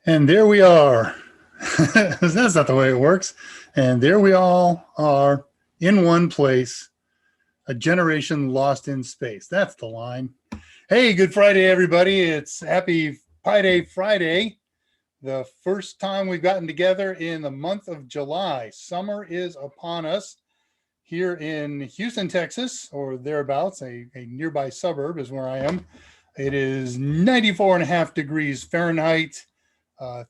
And there we are. That's not the way it works. And there we all are in one place, a generation lost in space. That's the line. Hey, good Friday, everybody. It's happy Pi Day Friday, the first time we've gotten together in the month of July. Summer is upon us here in Houston, Texas, or thereabouts. A nearby suburb is where I am. It is 94.5 degrees Fahrenheit.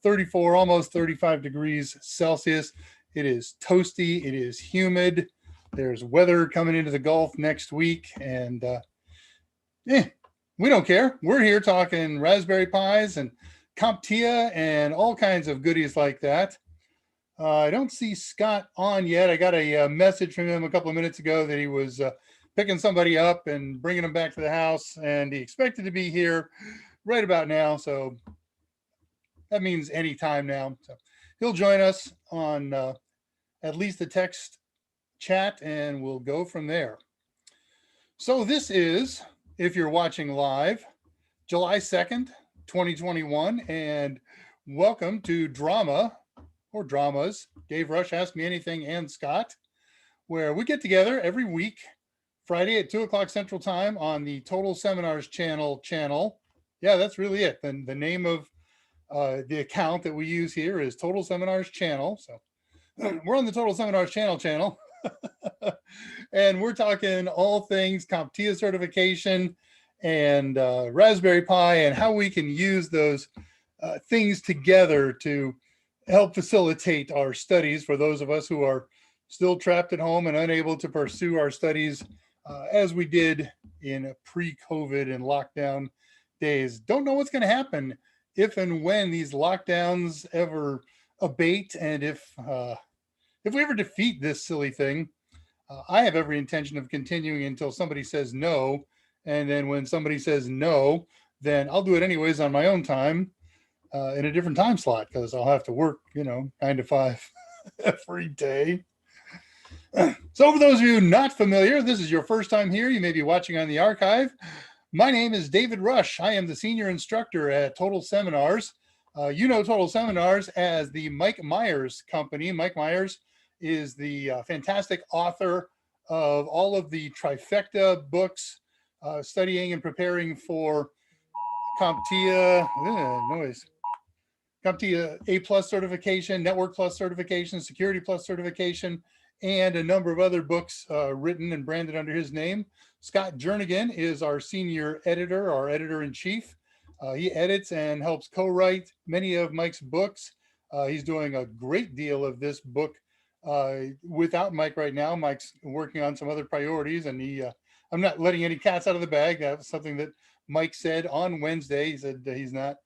34, almost 35 degrees Celsius. It is toasty. It is humid. There's weather coming into the Gulf next week. And we don't care. We're here talking Raspberry Pis and CompTIA and all kinds of goodies like that. I don't see Scott on yet. I got a message from him a couple of minutes ago that he was picking somebody up and bringing them back to the house. And he expected to be here right about now. So that means any time now. So he'll join us on at least the text chat, and we'll go from there. So this is, if you're watching live, July 2nd, 2021, and welcome to Drama or Dramas, Dave Rush, Ask Me Anything, and Scott, where we get together every week, Friday at 2 o'clock Central Time on the Total Seminars channel. Yeah, that's really it. Then the name of the account that we use here is Total Seminars Channel. So we're on the Total Seminars channel. And we're talking all things CompTIA certification and Raspberry Pi and how we can use those things together to help facilitate our studies for those of us who are still trapped at home and unable to pursue our studies as we did in pre-COVID and lockdown days. Don't know what's going to happen if and when these lockdowns ever abate, and if we ever defeat this silly thing. I have every intention of continuing until somebody says no, and then when somebody says no, then I'll do it anyways on my own time in a different time slot, because I'll have to work 9 to 5 every day. So for those of you not familiar, this is your first time here, you may be watching on the archive. My name is David Rush. I am the senior instructor at Total Seminars. You know Total Seminars as the Mike Myers company. Mike Myers is the fantastic author of all of the trifecta books, studying and preparing for CompTIA, CompTIA A+ certification, Network Plus certification, Security Plus certification, and a number of other books written and branded under his name. Scott Jernigan is our senior editor, our editor-in-chief. He edits and helps co-write many of Mike's books. He's doing a great deal of this book without Mike right now. Mike's working on some other priorities, and I'm not letting any cats out of the bag. That's something that Mike said on Wednesday. He said he's not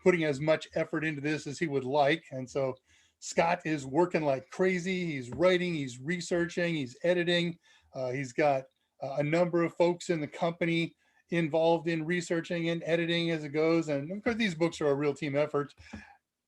putting as much effort into this as he would like. And so Scott is working like crazy. He's writing, he's researching, he's editing. He's got a number of folks in the company involved in researching and editing as it goes. And of course, these books are a real team effort.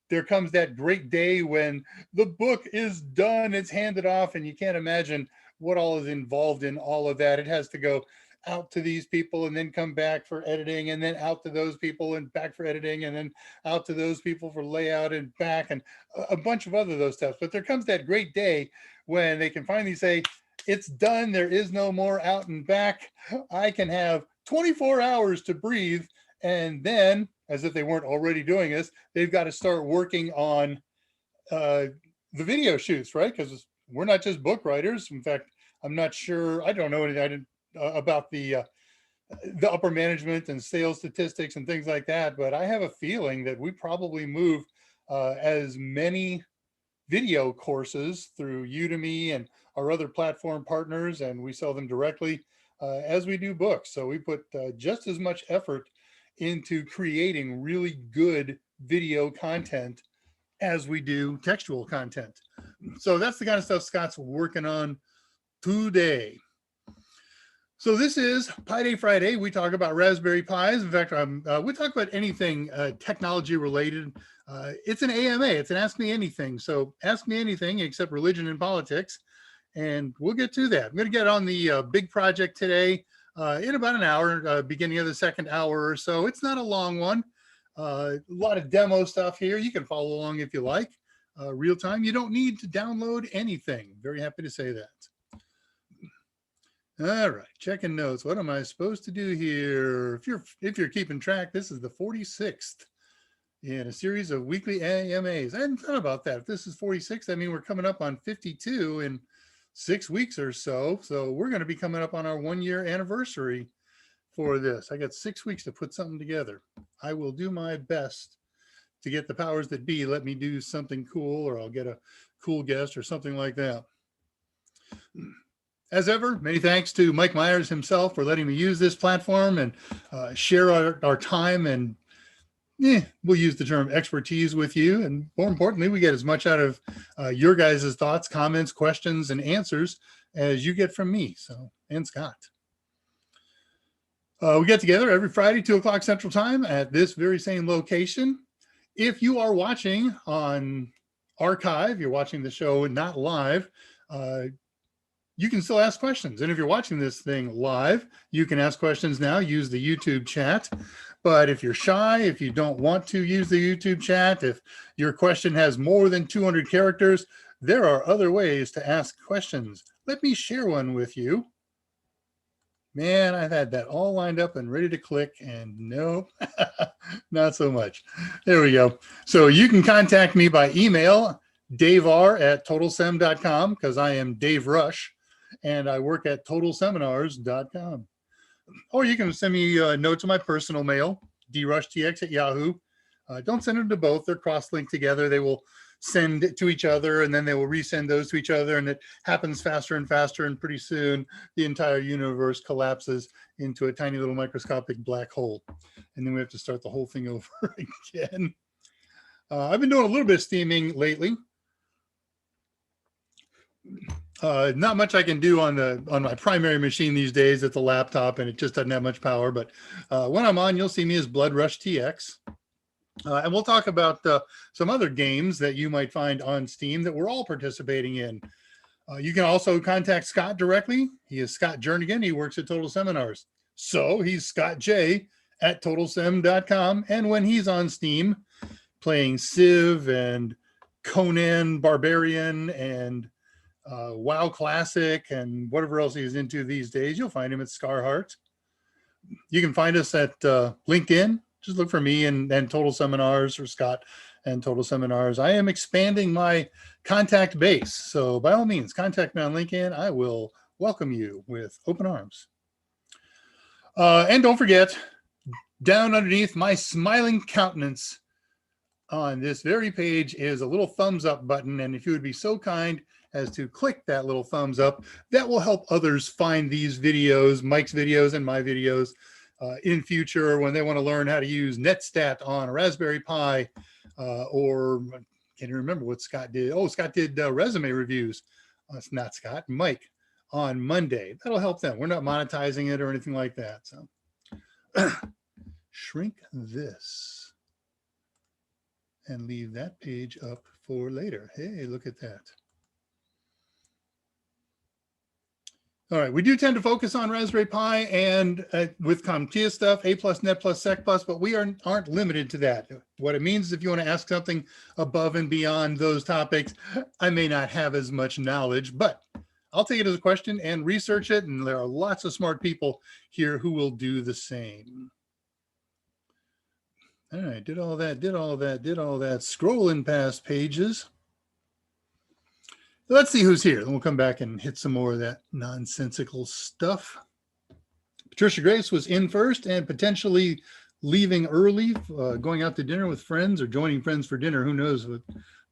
There comes that great day when the book is done, it's handed off, and you can't imagine what all is involved in all of that. It has to go out to these people and then come back for editing, and then out to those people and back for editing, and then out to those people for layout and back, and a bunch of other those stuff. But there comes that great day when they can finally say, it's done. There is no more out and back. I can have 24 hours to breathe. And then, as if they weren't already doing this, they've got to start working on the video shoots, right? Because we're not just book writers. In fact, I'm not sure. I don't know anything about the upper management and sales statistics and things like that. But I have a feeling that we probably move as many video courses through Udemy and our other platform partners, and we sell them directly as we do books. So we put just as much effort into creating really good video content as we do textual content. So that's the kind of stuff Scott's working on today. So this is Pi Day Friday. We talk about Raspberry Pis. In fact, we talk about anything technology related. It's an AMA. It's an Ask Me Anything. So ask me anything except religion and politics, and we'll get to that. I'm going to get on the big project today in about an hour, beginning of the second hour or so. It's not a long one. A lot of demo stuff here. You can follow along if you like. Real time. You don't need to download anything. Very happy to say that. All right, checking notes. What am I supposed to do here? If you're keeping track, this is the 46th in a series of weekly AMAs. I hadn't thought about that. If this is 46, I mean we're coming up on 52 in 6 weeks or so. So we're going to be coming up on our 1-year anniversary for this. I got 6 weeks to put something together. I will do my best to get the powers that be let me do something cool, or I'll get a cool guest or something like that. As ever, many thanks to Mike Myers himself for letting me use this platform and share our time, and we'll use the term expertise with you. And more importantly, we get as much out of your guys' thoughts, comments, questions, and answers as you get from me, and Scott. We get together every Friday, 2 o'clock Central Time at this very same location. If you are watching on archive, you're watching the show not live, you can still ask questions. And if you're watching this thing live, you can ask questions now, use the YouTube chat. But if you're shy, if you don't want to use the YouTube chat, if your question has more than 200 characters, there are other ways to ask questions. Let me share one with you. Man, I've had that all lined up and ready to click, and no, not so much. There we go. So you can contact me by email, daver@totalsem.com, because I am Dave Rush, and I work at totalseminars.com. Or you can send me a note to my personal mail, drushtx@yahoo. Don't send them to both. They're cross-linked together. They will send it to each other, and then they will resend those to each other, and it happens faster and faster, and pretty soon the entire universe collapses into a tiny little microscopic black hole, and then we have to start the whole thing over again. I've been doing a little bit of steaming lately. Not much I can do on my primary machine these days. It's a laptop, and it just doesn't have much power, but when I'm on, you'll see me as drushtx. And we'll talk about some other games that you might find on Steam that we're all participating in. You can also contact Scott directly. He is Scott Jernigan. He works at Total Seminars. So he's Scott J at totalsem.com. And when he's on Steam playing Civ and Conan Barbarian and WoW Classic and whatever else he's into these days, you'll find him at Scarheart. You can find us at LinkedIn. Just look for me and Total Seminars, or Scott and Total Seminars. I am expanding my contact base. So by all means, contact me on LinkedIn. I will welcome you with open arms. And don't forget, down underneath my smiling countenance on this very page is a little thumbs up button. And if you would be so kind as to click that little thumbs up, that will help others find these videos, Mike's videos and my videos, in future when they want to learn how to use Netstat on a Raspberry Pi, or I can't even remember what Scott did. Oh, Scott did resume reviews. It's not Scott, Mike, on Monday. That'll help them. We're not monetizing it or anything like that. So shrink this and leave that page up for later. Hey, look at that. All right, we do tend to focus on Raspberry Pi and with CompTIA stuff, A+, Net+, Sec+, but we aren't limited to that. What it means is if you want to ask something above and beyond those topics, I may not have as much knowledge, but I'll take it as a question and research it, and there are lots of smart people here who will do the same. All right, did all that, scrolling past pages. Let's see who's here. Then we'll come back and hit some more of that nonsensical stuff. Patricia Grace was in first and potentially leaving early, going out to dinner with friends or joining friends for dinner. Who knows what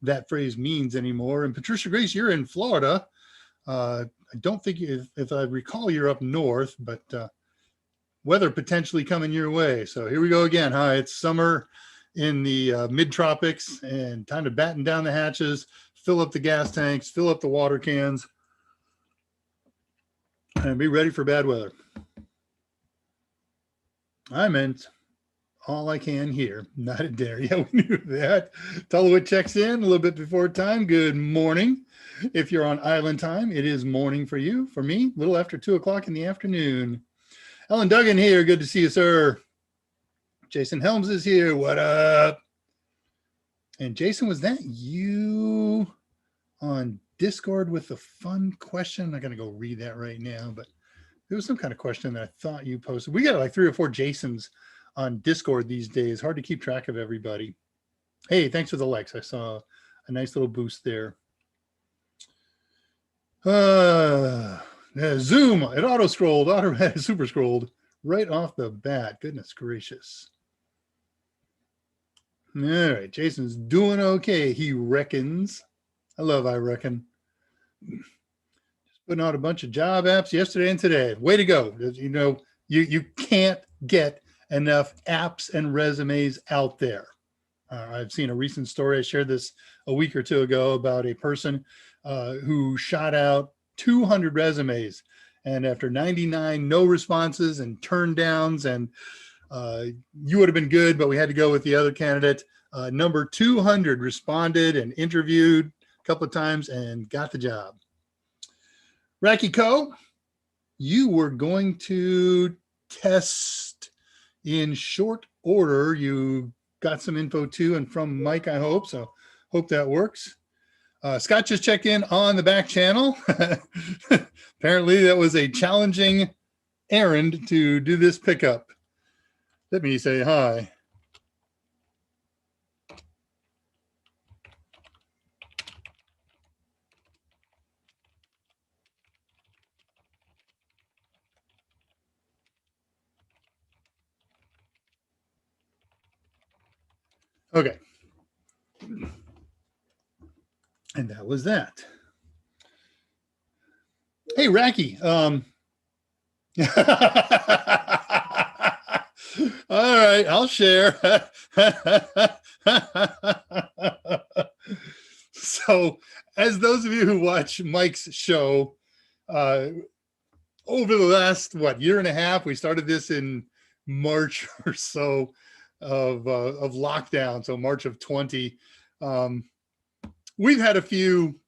that phrase means anymore. And Patricia Grace, you're in Florida. I don't think, if I recall, you're up north, but weather potentially coming your way. So here we go again. Hi, it's summer in the mid-tropics, and time to batten down the hatches, fill up the gas tanks, fill up the water cans, and be ready for bad weather. I meant all I can here, not at dinner. Yeah, we knew that. Tullowit checks in a little bit before time. Good morning. If you're on island time, it is morning for you. For me, a little after 2 o'clock in the afternoon. Ellen Duggan here. Good to see you, sir. Jason Helms is here. What up? And Jason, was that you on Discord with the fun question? I'm not going to go read that right now, but there was some kind of question that I thought you posted. We got like 3 or 4 Jasons on Discord these days. Hard to keep track of everybody. Hey, thanks for the likes. I saw a nice little boost there. Zoom, it auto scrolled, super scrolled right off the bat. Goodness gracious. All right, Jason's doing okay, he reckons. I reckon. Just putting out a bunch of job apps yesterday and today. Way to go. You know, you can't get enough apps and resumes out there. I've seen a recent story. I shared this a week or 2 ago about a person who shot out 200 resumes, and after 99 no responses and turn downs, and you would have been good, but we had to go with the other candidate. Number 200 responded and interviewed a couple of times and got the job. Racky Co, you were going to test in short order. You got some info too, and from Mike, I hope. So hope that works. Scott just checked in on the back channel. Apparently that was a challenging errand to do this pickup. Let me say hi. Okay. And that was that. Hey, Racky. All right, I'll share. So, as those of you who watch Mike's show, over the last, year and a half, we started this in March or so of lockdown, so March of 20. We've had a few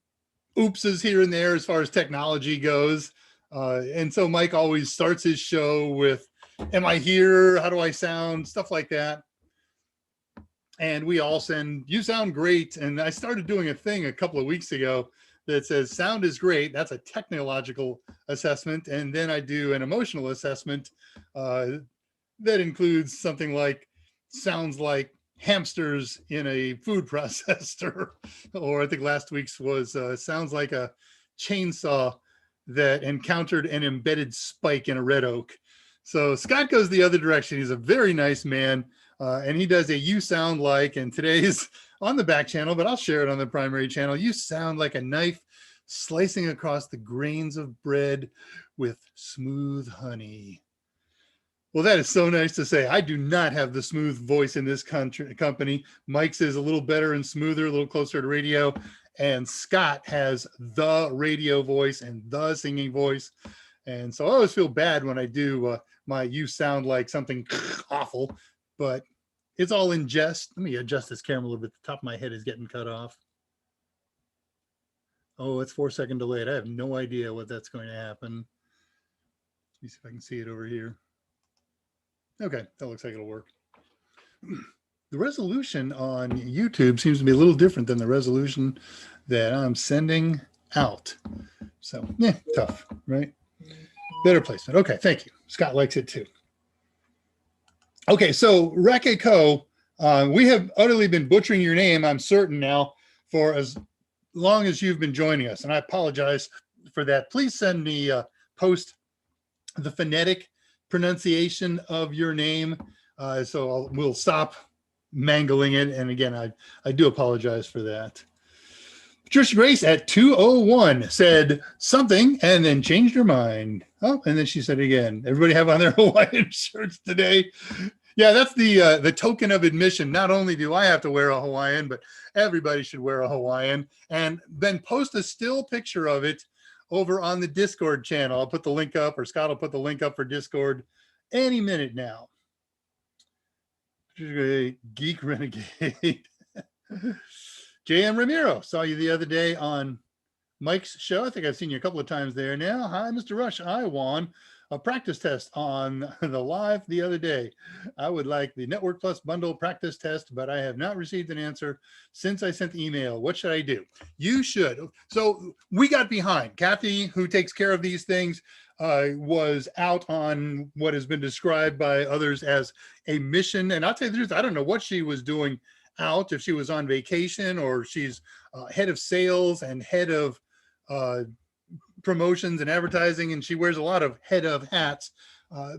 oopses here and there as far as technology goes. And so Mike always starts his show with, am I here? How do I sound? Stuff like that. And we all send, you sound great. And I started doing a thing a couple of weeks ago that says sound is great. That's a technological assessment. And then I do an emotional assessment that includes something like sounds like hamsters in a food processor, or I think last week's was sounds like a chainsaw that encountered an embedded spike in a red oak. So Scott goes the other direction. He's a very nice man, and he does a you sound like, and today's on the back channel, but I'll share it on the primary channel. You sound like a knife slicing across the grains of bread with smooth honey. Well, that is so nice to say. I do not have the smooth voice in this company. Mike's is a little better and smoother, a little closer to radio. And Scott has the radio voice and the singing voice. And so I always feel bad when I do my you sound like something awful, but it's all in jest. Let me adjust this camera a little bit. The top of my head is getting cut off. Oh, it's 4-second delayed. I have no idea what that's going to happen. Let me see if I can see it over here. Okay, that looks like it'll work. The resolution on YouTube seems to be a little different than the resolution that I'm sending out. So, yeah, tough, right? Better placement. Okay, thank you. Scott likes it too. Okay, so Rakeko, we have utterly been butchering your name, I'm certain now, for as long as you've been joining us, and I apologize for that. Please send me post the phonetic pronunciation of your name, so we'll stop mangling it. And again, I do apologize for that. Patricia Grace at 2:01 said something and then changed her mind. Oh, and then she said again. Everybody have on their Hawaiian shirts today. Yeah, that's the token of admission. Not only do I have to wear a Hawaiian, but everybody should wear a Hawaiian. And then post a still picture of it over on the Discord channel. I'll put the link up, or Scott will put the link up for Discord any minute now. Geek Renegade. J.M. Ramiro, saw you the other day on Mike's show. I think I've seen you a couple of times there now. Hi, Mr. Rush. Hi, Juan. a practice test on the live the other day. I would like the Network Plus bundle practice test, but I have not received an answer since I sent the email. What should I do? You should. So we got behind. Kathy, who takes care of these things, was out on what has been described by others as a mission. And I'll tell you the truth, I don't know what she was doing out, if she was on vacation or she's head of sales and head of promotions and advertising, and she wears a lot of head of hats.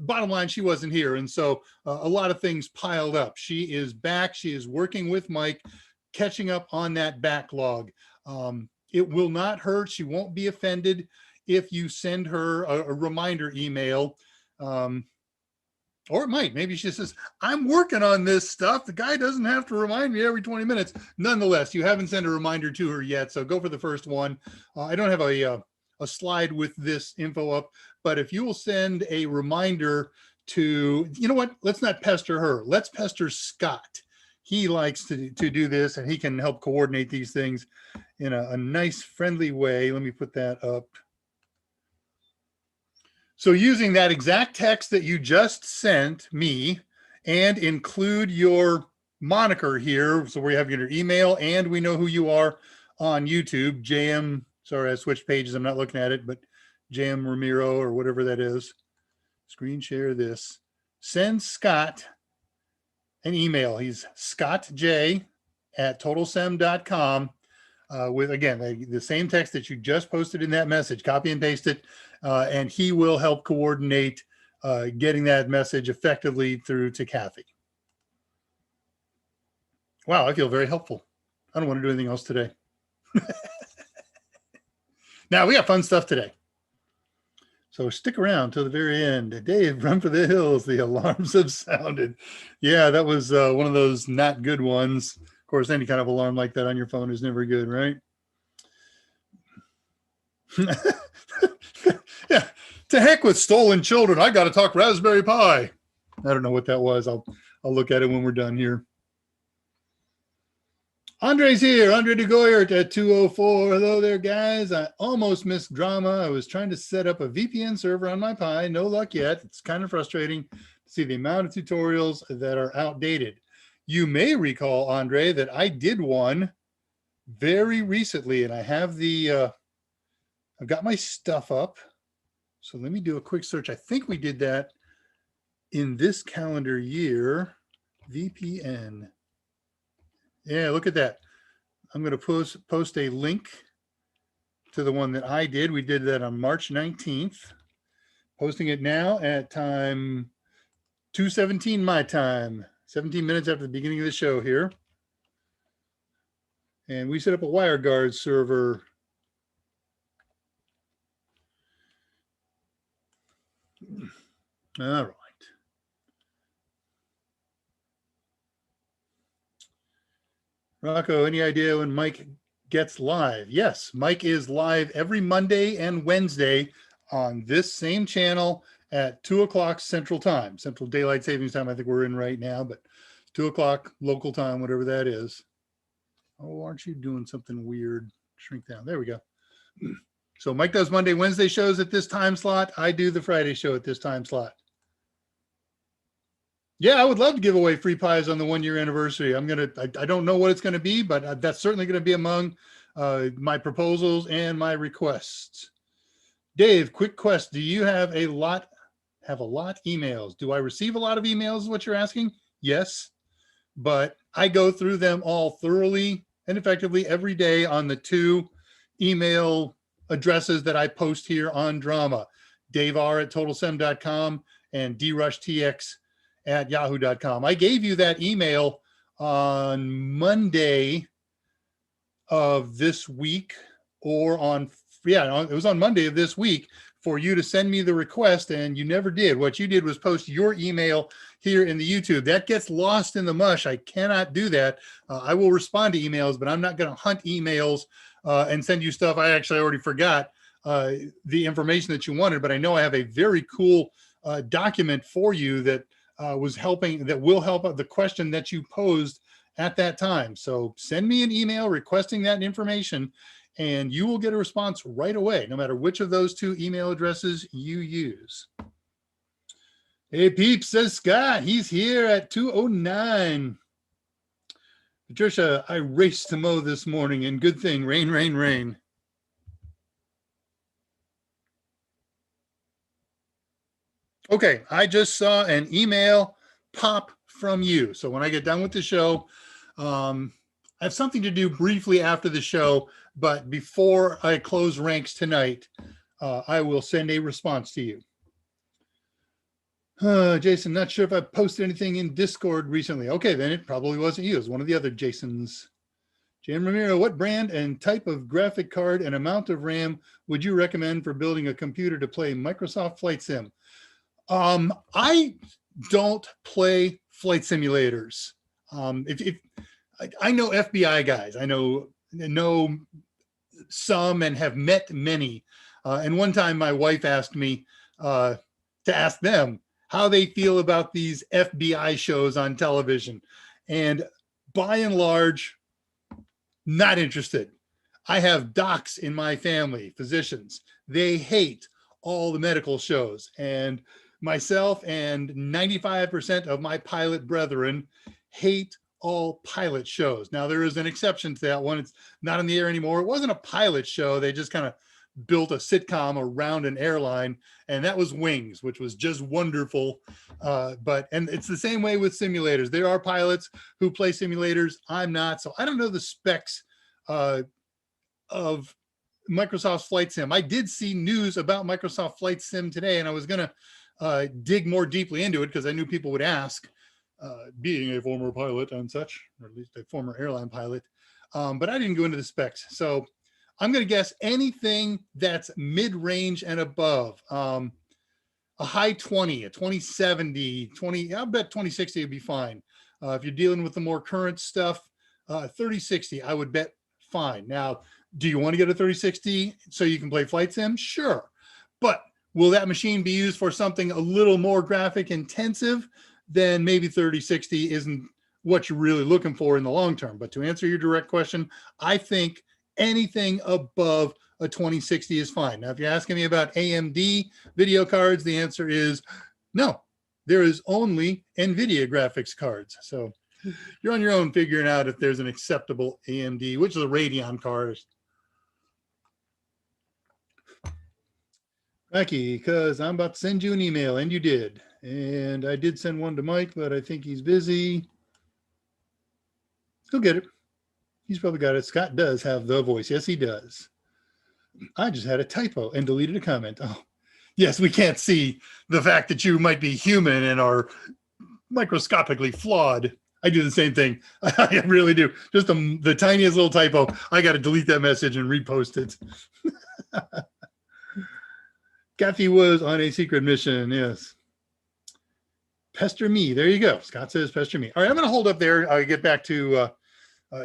Bottom line, she wasn't here. And so a lot of things piled up. She is back. She is working with Mike, catching up on that backlog. It will not hurt. She won't be offended if you send her a reminder email. Or it might. Maybe she says, I'm working on this stuff. The guy doesn't have to remind me every 20 minutes. Nonetheless, you haven't sent a reminder to her yet. So go for the first one. I don't have a slide with this info up, but if you will send a reminder to, you know what, let's not pester her. Let's pester Scott. He likes to do this, and he can help coordinate these things in a nice, friendly way. Let me put that up. So using that exact text that you just sent me and include your moniker here. So we have your email and we know who you are on YouTube, JM. Sorry, I switched pages. I'm not looking at it, but JM Ramiro or whatever that is. Screen share this. Send Scott an email. He's scottj@totalsem.com with, again, the same text that you just posted in that message. Copy and paste it, and he will help coordinate getting that message effectively through to Kathy. Wow, I feel very helpful. I don't want to do anything else today. Now, we got fun stuff today. So stick around till the very end. Dave, run for the hills. The alarms have sounded. Yeah, that was one of those not good ones. Of course, any kind of alarm like that on your phone is never good, right? Yeah, to heck with stolen children. I got to talk Raspberry Pi. I don't know what that was. I'll look at it when we're done here. Andre's here. Andre de Goyert at 204. Hello there, guys. I almost missed drama. I was trying to set up a VPN server on my Pi. No luck yet. It's kind of frustrating to see the amount of tutorials that are outdated. You may recall, Andre, that I did one very recently, and I have the, I've got my stuff up. So let me do a quick search. I think we did that in this calendar year. VPN. Yeah, look at that. I'm going to post a link to the one that I did. We did that on March 19th. Posting it now at time 2:17 my time. 17 minutes after the beginning of the show here. And we set up a WireGuard server. All right. Rocco, any idea when Mike gets live? Yes, Mike is live every Monday and Wednesday on this same channel at 2 o'clock Central Time, Central Daylight Savings Time. I think we're in right now, but 2 o'clock local time, whatever that is. Oh, aren't you doing something weird? Shrink down. There we go. So Mike does Monday, Wednesday shows at this time slot. I do the Friday show at this time slot. Yeah, I would love to give away free pies on the 1-year anniversary. I don't know what it's going to be, but that's certainly going to be among my proposals and my requests. Dave, quick question. Do you have a lot emails? Do I receive a lot of emails is what you're asking? Yes, but I go through them all thoroughly and effectively every day on the 2 email addresses that I post here on Drama, daveR@totalsem.com and drushtx@yahoo.com. I gave you that email on Monday of this week, or it was on Monday of this week for you to send me the request, and you never did. What you did was post your email here in the YouTube. That gets lost in the mush. I cannot do that. I will respond to emails, but I'm not going to hunt emails and send you stuff I actually already forgot the information that you wanted, but I know I have a very cool document for you that will help the question that you posed at that time. So send me an email requesting that information, and you will get a response right away, no matter which of those 2 email addresses you use. Hey, peeps, says Scott. He's here at 2:09. Patricia, I raced to mow this morning, and good thing, rain, rain, rain. Okay, I just saw an email pop from you. So when I get done with the show, I have something to do briefly after the show, but before I close ranks tonight, I will send a response to you. Jason, not sure if I posted anything in Discord recently. Okay, then it probably wasn't you. It was one of the other Jasons. Jan Ramiro, what brand and type of graphic card and amount of RAM would you recommend for building a computer to play Microsoft Flight Sim? I don't play flight simulators. If I know FBI guys, I know some and have met many. And one time my wife asked me to ask them how they feel about these FBI shows on television. And by and large, not interested. I have docs in my family, physicians. They hate all the medical shows. And myself and 95% of my pilot brethren hate all pilot shows. Now, there is an exception to that one. It's not on the air anymore. It wasn't a pilot show. They just kind of built a sitcom around an airline, and that was Wings, which was just wonderful. And it's the same way with simulators. There are pilots who play simulators. I'm not, so I don't know the specs of Microsoft's Flight Sim. I did see news about Microsoft Flight Sim today, and I was going to dig more deeply into it because I knew people would ask, being a former pilot and such, or at least a former airline pilot. But I didn't go into the specs. So I'm going to guess anything that's mid-range and above. A high 20, a 2070, 20, I'll bet 2060 would be fine. If you're dealing with the more current stuff, 3060, I would bet fine. Now, do you want to get a 3060 so you can play Flight Sim? Sure. But will that machine be used for something a little more graphic intensive? Then maybe 3060 isn't what you're really looking for in the long term. But to answer your direct question, I think anything above a 2060 is fine. Now, if you're asking me about AMD video cards, the answer is no. There is only NVIDIA graphics cards. So you're on your own figuring out if there's an acceptable AMD, which is a Radeon card. Becky, because I'm about to send you an email, and you did. And I did send one to Mike, but I think he's busy. He'll get it. He's probably got it. Scott does have the voice. Yes, he does. I just had a typo and deleted a comment. Oh, yes, we can't see the fact that you might be human and are microscopically flawed. I do the same thing. I really do. Just the tiniest little typo. I got to delete that message and repost it. Kathy was on a secret mission. Yes. Pester me. There you go. Scott says pester me. All right, I'm going to hold up there. I'll get back to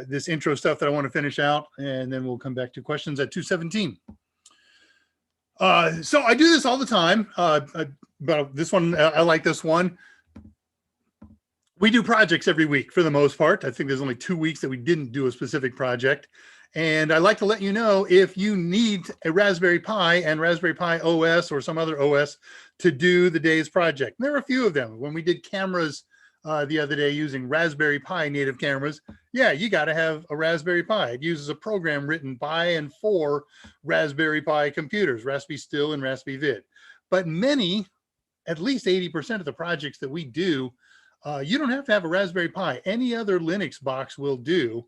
this intro stuff that I want to finish out, and then we'll come back to questions at 2:17. So I do this all the time. But this one, I like this one. We do projects every week for the most part. I think there's only 2 weeks that we didn't do a specific project. And I like to let you know if you need a Raspberry Pi and Raspberry Pi OS or some other OS to do the day's project. And there are a few of them. When we did cameras the other day using Raspberry Pi native cameras, yeah, you got to have a Raspberry Pi. It uses a program written by and for Raspberry Pi computers, Raspi-Still and Raspi-Vid. But many, at least 80% of the projects that we do, you don't have to have a Raspberry Pi. Any other Linux box will do.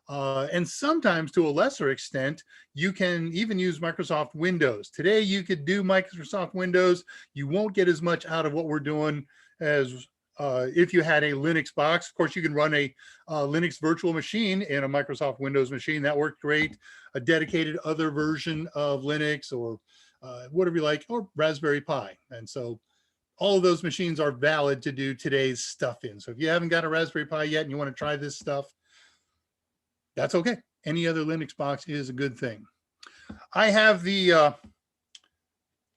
And sometimes, to a lesser extent, you can even use Microsoft Windows. Today, you could do Microsoft Windows. You won't get as much out of what we're doing as if you had a Linux box. Of course, you can run a Linux virtual machine in a Microsoft Windows machine. That worked great. A dedicated other version of Linux or whatever you like, or Raspberry Pi. And so all of those machines are valid to do today's stuff in. So if you haven't got a Raspberry Pi yet and you want to try this stuff, that's okay. Any other Linux box is a good thing. I have the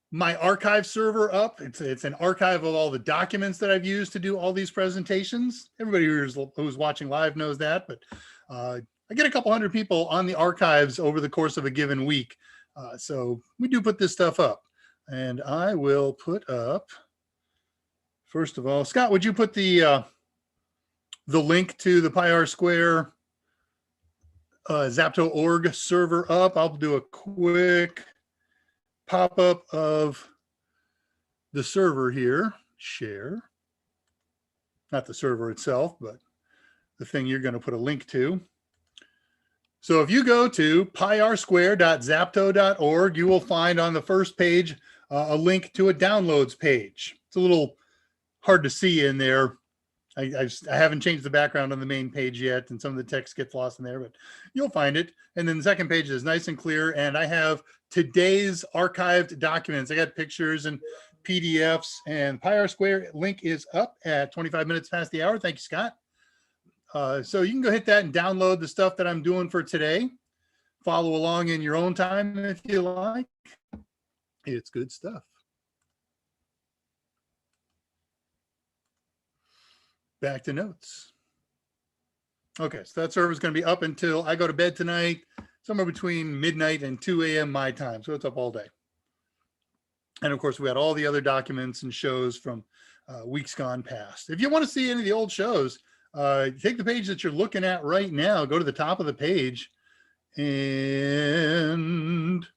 my archive server up. It's an archive of all the documents that I've used to do all these presentations. Everybody who's watching live knows that, but I get a couple hundred people on the archives over the course of a given week. So we do put this stuff up, and I will put up first of all, Scott, would you put the link to the Pi Square Zapto.org server up? I'll do a quick pop-up of the server here. Share. Not the server itself, but the thing you're going to put a link to. So if you go to pirsquare.zapto.org, you will find on the first page a link to a downloads page. It's a little hard to see in there. I haven't changed the background on the main page yet, and some of the text gets lost in there, but you'll find it. And then the second page is nice and clear, and I have today's archived documents. I got pictures and PDFs, and Pi Square link is up at 25 minutes past the hour. Thank you, Scott. So you can go hit that and download the stuff that I'm doing for today. Follow along in your own time if you like. It's good stuff. Back to notes. Okay, so that server is going to be up until I go to bed tonight, somewhere between midnight and 2 a.m. my time. So it's up all day. And of course, we had all the other documents and shows from weeks gone past. If you want to see any of the old shows, take the page that you're looking at right now, go to the top of the page, and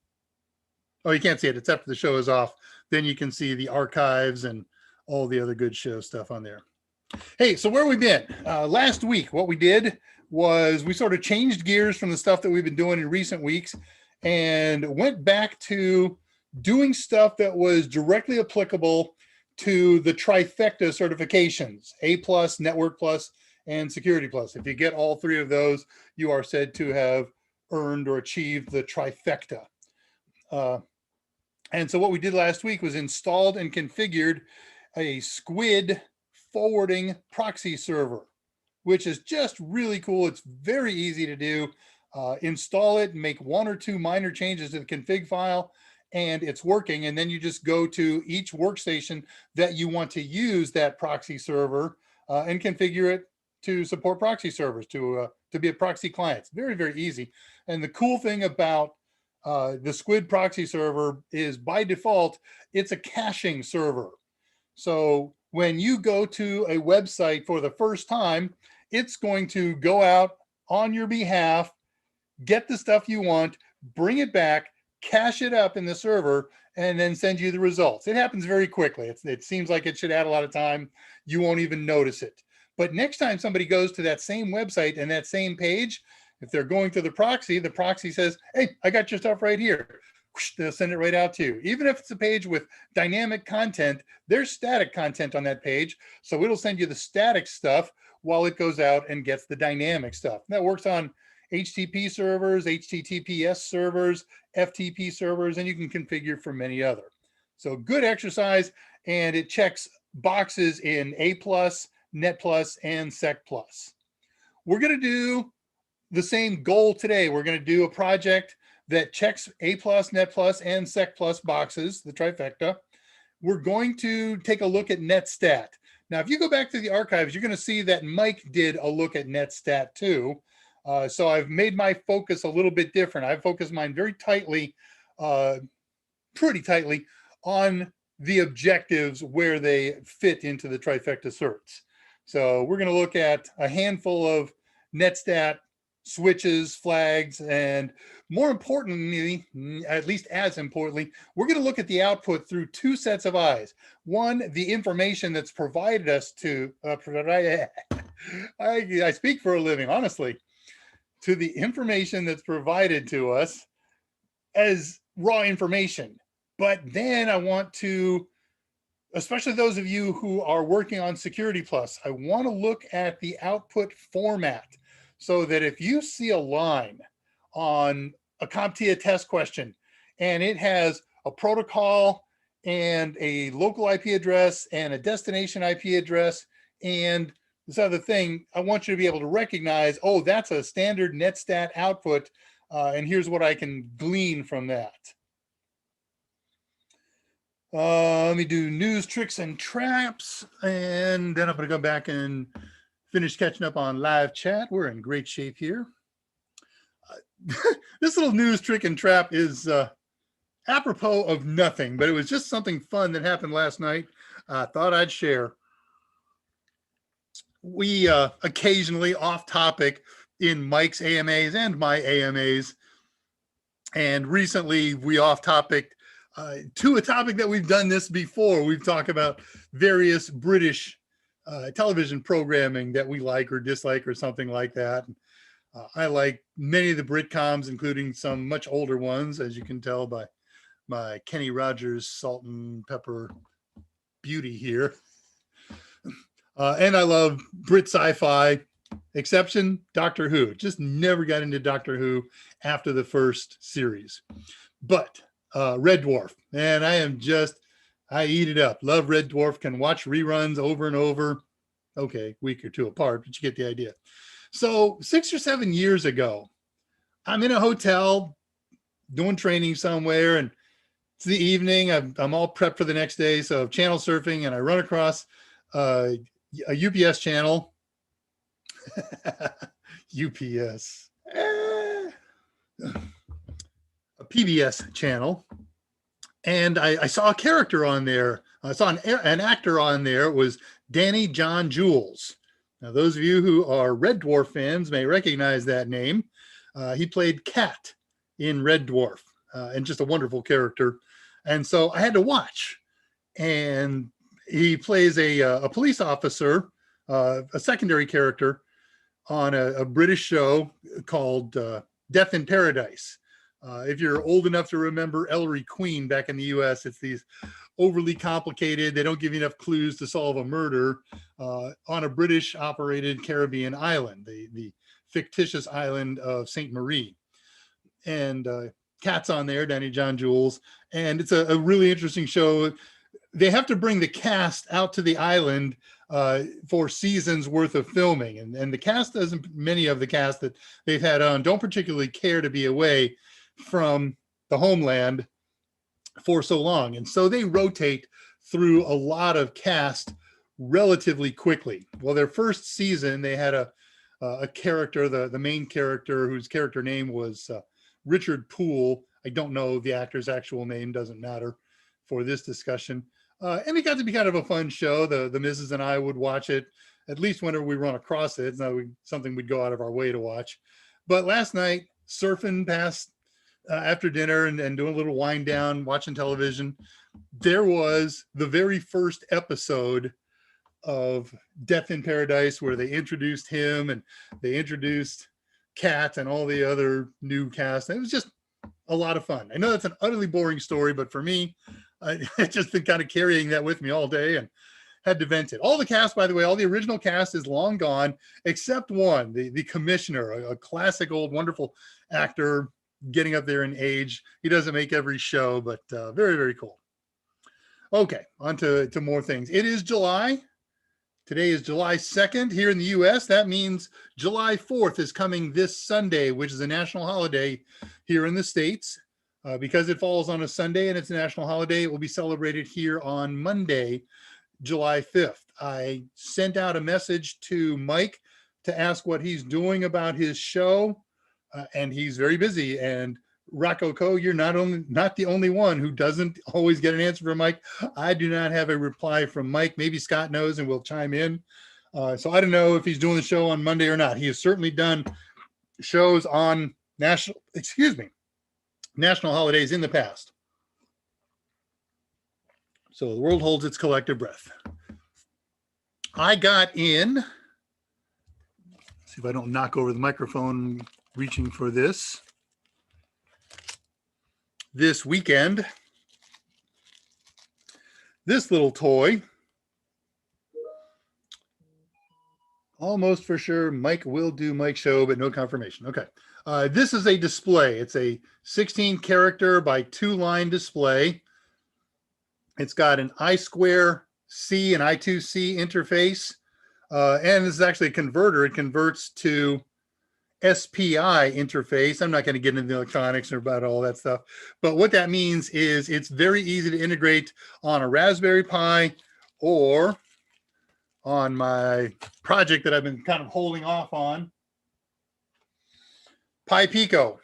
oh, you can't see it. It's after the show is off. Then you can see the archives and all the other good show stuff on there. Hey, so where have we been? Last week, what we did was we sort of changed gears from the stuff that we've been doing in recent weeks and went back to doing stuff that was directly applicable to the trifecta certifications, A+, Network Plus, and Security Plus. If you get all three of those, you are said to have earned or achieved the trifecta. And so what we did last week was installed and configured a Squid forwarding proxy server, which is just really cool. It's very easy to do. Install it, make one or two minor changes to the config file, and it's working. And then you just go to each workstation that you want to use that proxy server and configure it to support proxy servers, to be a proxy client. It's very, very easy. And the cool thing about the Squid proxy server is by default, it's a caching server. So when you go to a website for the first time, it's going to go out on your behalf, get the stuff you want, bring it back, cache it up in the server, and then send you the results. It happens very quickly. It seems like it should add a lot of time. You won't even notice it. But next time somebody goes to that same website and that same page, if they're going to the proxy says, hey, I got your stuff right here. They'll send it right out to you. Even if it's a page with dynamic content, there's static content on that page. So it'll send you the static stuff while it goes out and gets the dynamic stuff. And that works on HTTP servers, HTTPS servers, FTP servers, and you can configure for many other. So good exercise, and it checks boxes in A+, Net Plus, and Sec Plus. We're going to do the same goal today. We're going to do a project that checks A+, Net Plus, and Sec Plus boxes, the trifecta. We're going to take a look at Netstat. Now, if you go back to the archives, you're going to see that Mike did a look at Netstat too. So I've made my focus a little bit different. I've focused mine very tightly, pretty tightly, on the objectives where they fit into the trifecta certs. So we're going to look at a handful of Netstat switches, flags, and more importantly, at least as importantly, we're going to look at the output through two sets of eyes. One, the information that's provided us to, I speak for a living, honestly, to the information that's provided to us as raw information. But then I want to, especially those of you who are working on Security Plus, I want to look at the output format, so that if you see a line on a CompTIA test question and it has a protocol and a local IP address and a destination IP address and this other thing, I want you to be able to recognize, oh, that's a standard Netstat output, and here's what I can glean from that. Let me do news, tricks, and traps, and then I'm going to go back and finish catching up on live chat. We're in great shape here. This little news, trick, and trap is apropos of nothing, but it was just something fun that happened last night. I thought I'd share. we occasionally off topic in Mike's AMAs and my AMAs. And recently we off topic to a topic that we've done this before. We've talked about various British television programming that we like or dislike or something like that. I like many of the Britcoms, including some much older ones, as you can tell by my Kenny Rogers salt and pepper beauty here. And I love Brit sci-fi, exception Doctor Who. Just never got into Doctor Who after the first series. But Red Dwarf, and I eat it up. Love Red Dwarf, can watch reruns over and over. Okay, week or two apart, but you get the idea. So 6 or 7 years ago, I'm in a hotel doing training somewhere, and it's the evening. I'm all prepped for the next day, so channel surfing, and I run across a UPS channel. UPS. A PBS channel. And I saw a character on there. I saw an actor on there. It was Danny John Jules. Now, those of you who are Red Dwarf fans may recognize that name. He played Cat in Red Dwarf, and just a wonderful character. And so I had to watch. And he plays a police officer, a secondary character on a British show called Death in Paradise. If you're old enough to remember Ellery Queen back in the US, it's these overly complicated, they don't give you enough clues to solve a murder on a British operated Caribbean island, the fictitious island of Saint Marie. And Cat's on there, Danny John Jules. And it's a really interesting show. They have to bring the cast out to the island for seasons worth of filming. And the cast doesn't, many of the cast that they've had on don't particularly care to be away from the homeland for so long. And so they rotate through a lot of cast relatively quickly. Well, their first season, they had a character, the main character, whose character name was Richard Poole. I don't know the actor's actual name, doesn't matter for this discussion. And it got to be kind of a fun show. The missus and I would watch it, at least whenever we run across it. It's not something we'd go out of our way to watch. But last night, surfing past after dinner and doing a little wind down, watching television, there was the very first episode of Death in Paradise, where they introduced him and they introduced Kat and all the other new cast. And it was just a lot of fun. I know that's an utterly boring story, but for me, I've just been kind of carrying that with me all day and had to vent it. All the cast, by the way, all the original cast is long gone, except one, the commissioner, a classic old wonderful actor getting up there in age. He doesn't make every show, but very, very cool. Okay, on to more things. It is July. Today is July 2nd here in the US. That means July 4th is coming this Sunday, which is a national holiday here in the States. Because it falls on a Sunday and it's a national holiday, it will be celebrated here on Monday, July 5th. I sent out a message to Mike to ask what he's doing about his show, and he's very busy. And Rococo, you're not the only one who doesn't always get an answer from Mike. I do not have a reply from Mike. Maybe Scott knows and will chime in. So I don't know if he's doing the show on Monday or not. He has certainly done shows on national holidays in the past. So the world holds its collective breath. I got in, see if I don't knock over the microphone reaching for this weekend, this little toy. Almost for sure Mike will do Mike's show, but no confirmation. Okay. This is a display. It's a 16 character by 2-line display. It's got an I2C and I2C interface. And this is actually a converter. It converts to SPI interface. I'm not going to get into the electronics or about all that stuff. But what that means is it's very easy to integrate on a Raspberry Pi or on my project that I've been kind of holding off on, Pi Pico.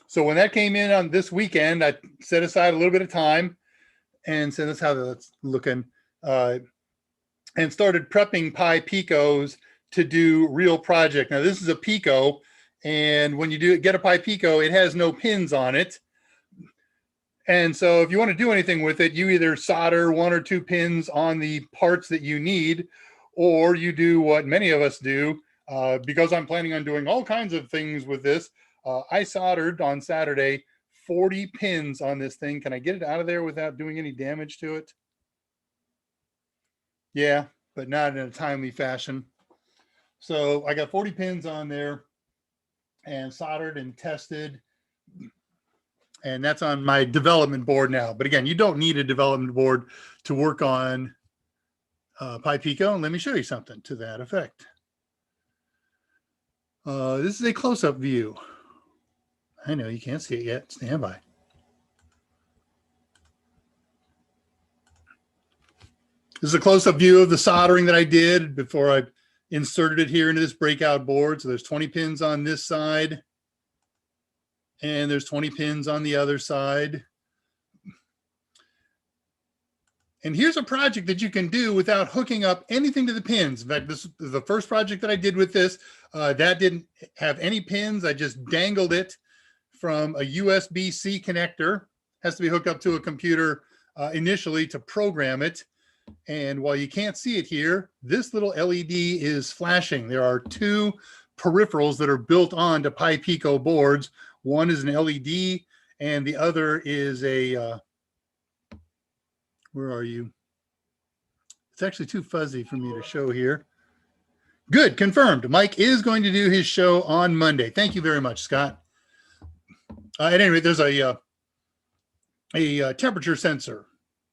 So when that came in on this weekend, I set aside a little bit of time and said, that's how that's looking. and started prepping Pi Picos to do real project. Now this is a Pico, and when you get a Pi Pico, it has no pins on it. And so if you want to do anything with it, you either solder 1 or 2 pins on the parts that you need, or you do what many of us do. Because I'm planning on doing all kinds of things with this, I soldered on Saturday 40 pins on this thing. Can I get it out of there without doing any damage to it? Yeah, but not in a timely fashion. So I got 40 pins on there and soldered and tested. And that's on my development board now. But again, you don't need a development board to work on Pi Pico. And let me show you something to that effect. This is a close-up view. I know you can't see it yet. Stand by. This is a close-up view of the soldering that I did before I inserted it here into this breakout board. So there's 20 pins on this side, and there's 20 pins on the other side. And here's a project that you can do without hooking up anything to the pins. In fact, this is the first project that I did with this. That didn't have any pins. I just dangled it from a USB-C connector. Has to be hooked up to a computer initially to program it. And while you can't see it here, this little LED is flashing. There are 2 peripherals that are built onto Pi Pico boards. One is an LED, and the other is a, where are you? It's actually too fuzzy for me to show here. Good, confirmed. Mike is going to do his show on Monday. Thank you very much, Scott. At any rate, there's a temperature sensor,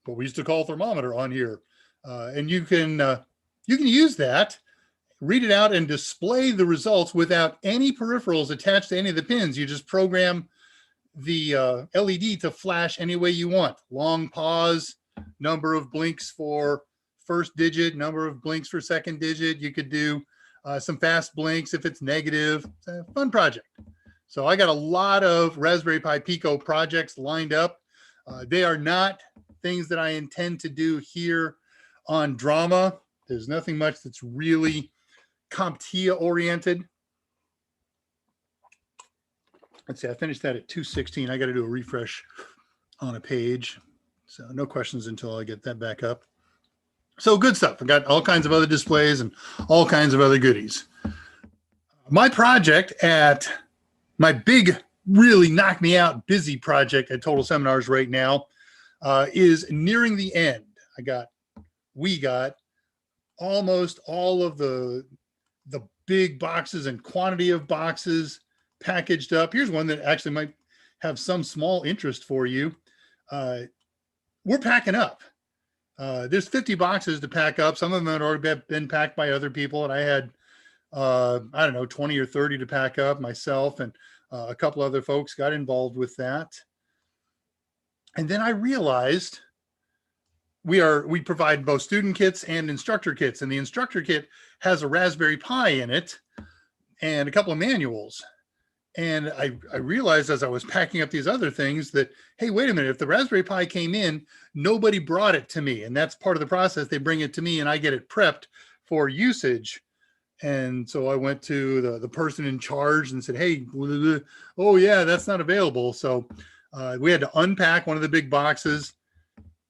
what we used to call thermometer, on here, and you can use that, read it out, and display the results without any peripherals attached to any of the pins. You just program the LED to flash any way you want. Long pause, number of blinks for first digit, number of blinks for second digit. You could do some fast blinks if it's negative. It's a fun project. So I got a lot of Raspberry Pi Pico projects lined up. They are not things that I intend to do here on Drama. There's nothing much that's really CompTIA oriented. Let's see, I finished that at 2:16. I got to do a refresh on a page. So no questions until I get that back up. So good stuff. I got all kinds of other displays and all kinds of other goodies. My project at my big, really knock me out busy project at Total Seminars right now is nearing the end. We got almost all of the big boxes and quantity of boxes packaged up. Here's one that actually might have some small interest for you. We're packing up. There's 50 boxes to pack up. Some of them had already been packed by other people, and I had, I don't know, 20 or 30 to pack up myself, and a couple other folks got involved with that. And then I realized we provide both student kits and instructor kits, and the instructor kit has a Raspberry Pi in it and a couple of manuals. And I realized as I was packing up these other things that, hey, wait a minute, if the Raspberry Pi came in, nobody brought it to me. And that's part of the process. They bring it to me and I get it prepped for usage. And so I went to the person in charge and said, hey, oh yeah, that's not available. So we had to unpack one of the big boxes,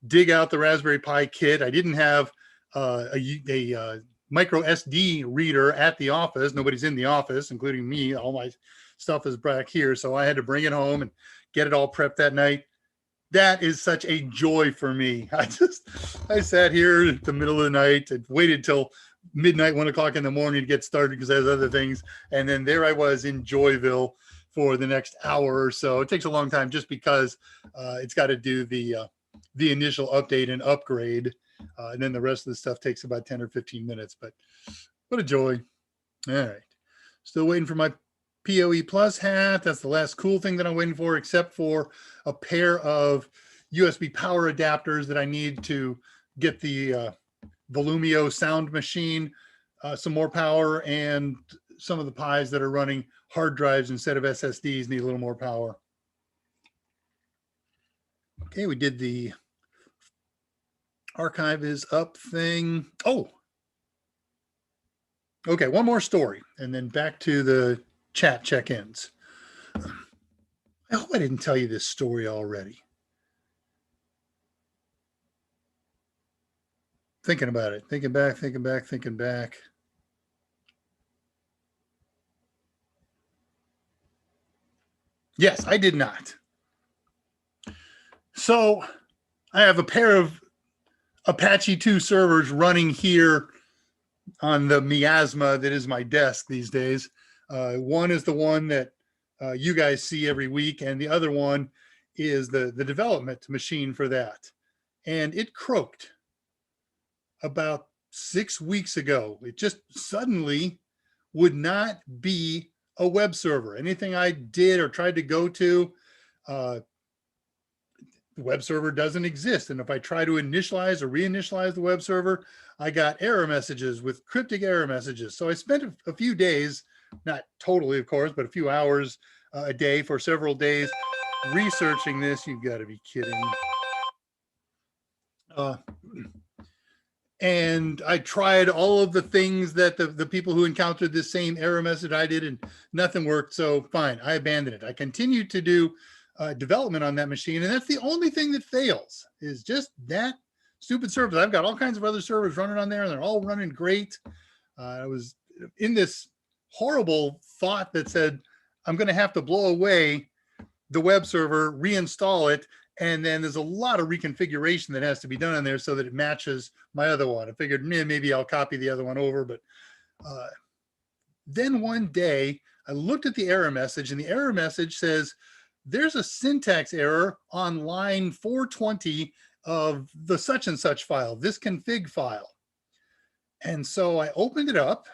dig out the Raspberry Pi kit. I didn't have a micro SD reader at the office. Nobody's in the office, including me. All my stuff is back here. So I had to bring it home and get it all prepped that night. That is such a joy for me. I sat here at the middle of the night and waited till midnight, 1 o'clock in the morning to get started because there's other things. And then there I was in Joyville for the next hour or so. It takes a long time just because it's got to do the initial update and upgrade. And then the rest of the stuff takes about 10 or 15 minutes, but what a joy. All right. Still waiting for my PoE Plus hat. That's the last cool thing that I'm waiting for, except for a pair of USB power adapters that I need to get the Volumio sound machine some more power, and some of the Pis that are running hard drives instead of SSDs need a little more power. Okay, we did the archive is up thing. Oh, Okay, one more story, and then back to the chat check-ins. I hope I didn't tell you this story already. Thinking about it, thinking back. Yes, I did not. So I have a pair of Apache 2 servers running here on the miasma that is my desk these days. One is the one that you guys see every week, and the other one is the development machine for that. And it croaked about 6 weeks ago. It just suddenly would not be a web server. Anything I did or tried to go to, the web server doesn't exist. And if I try to initialize or reinitialize the web server, I got error messages with cryptic error messages. So I spent a few days, not totally, of course, but a few hours a day for several days researching this. You've got to be kidding. And I tried all of the things that the people who encountered this same error message I did, and nothing worked. So fine, I abandoned it. I continued to do development on that machine, and that's the only thing that fails, is just that stupid service. I've got all kinds of other servers running on there, and they're all running great. I was in this horrible thought that said, I'm going to have to blow away the web server, reinstall it, and then there's a lot of reconfiguration that has to be done on there so that it matches my other one. I figured maybe I'll copy the other one over, but then one day I looked at the error message, and the error message says, there's a syntax error on line 420 of the such and such file, this config file. And so I opened it up,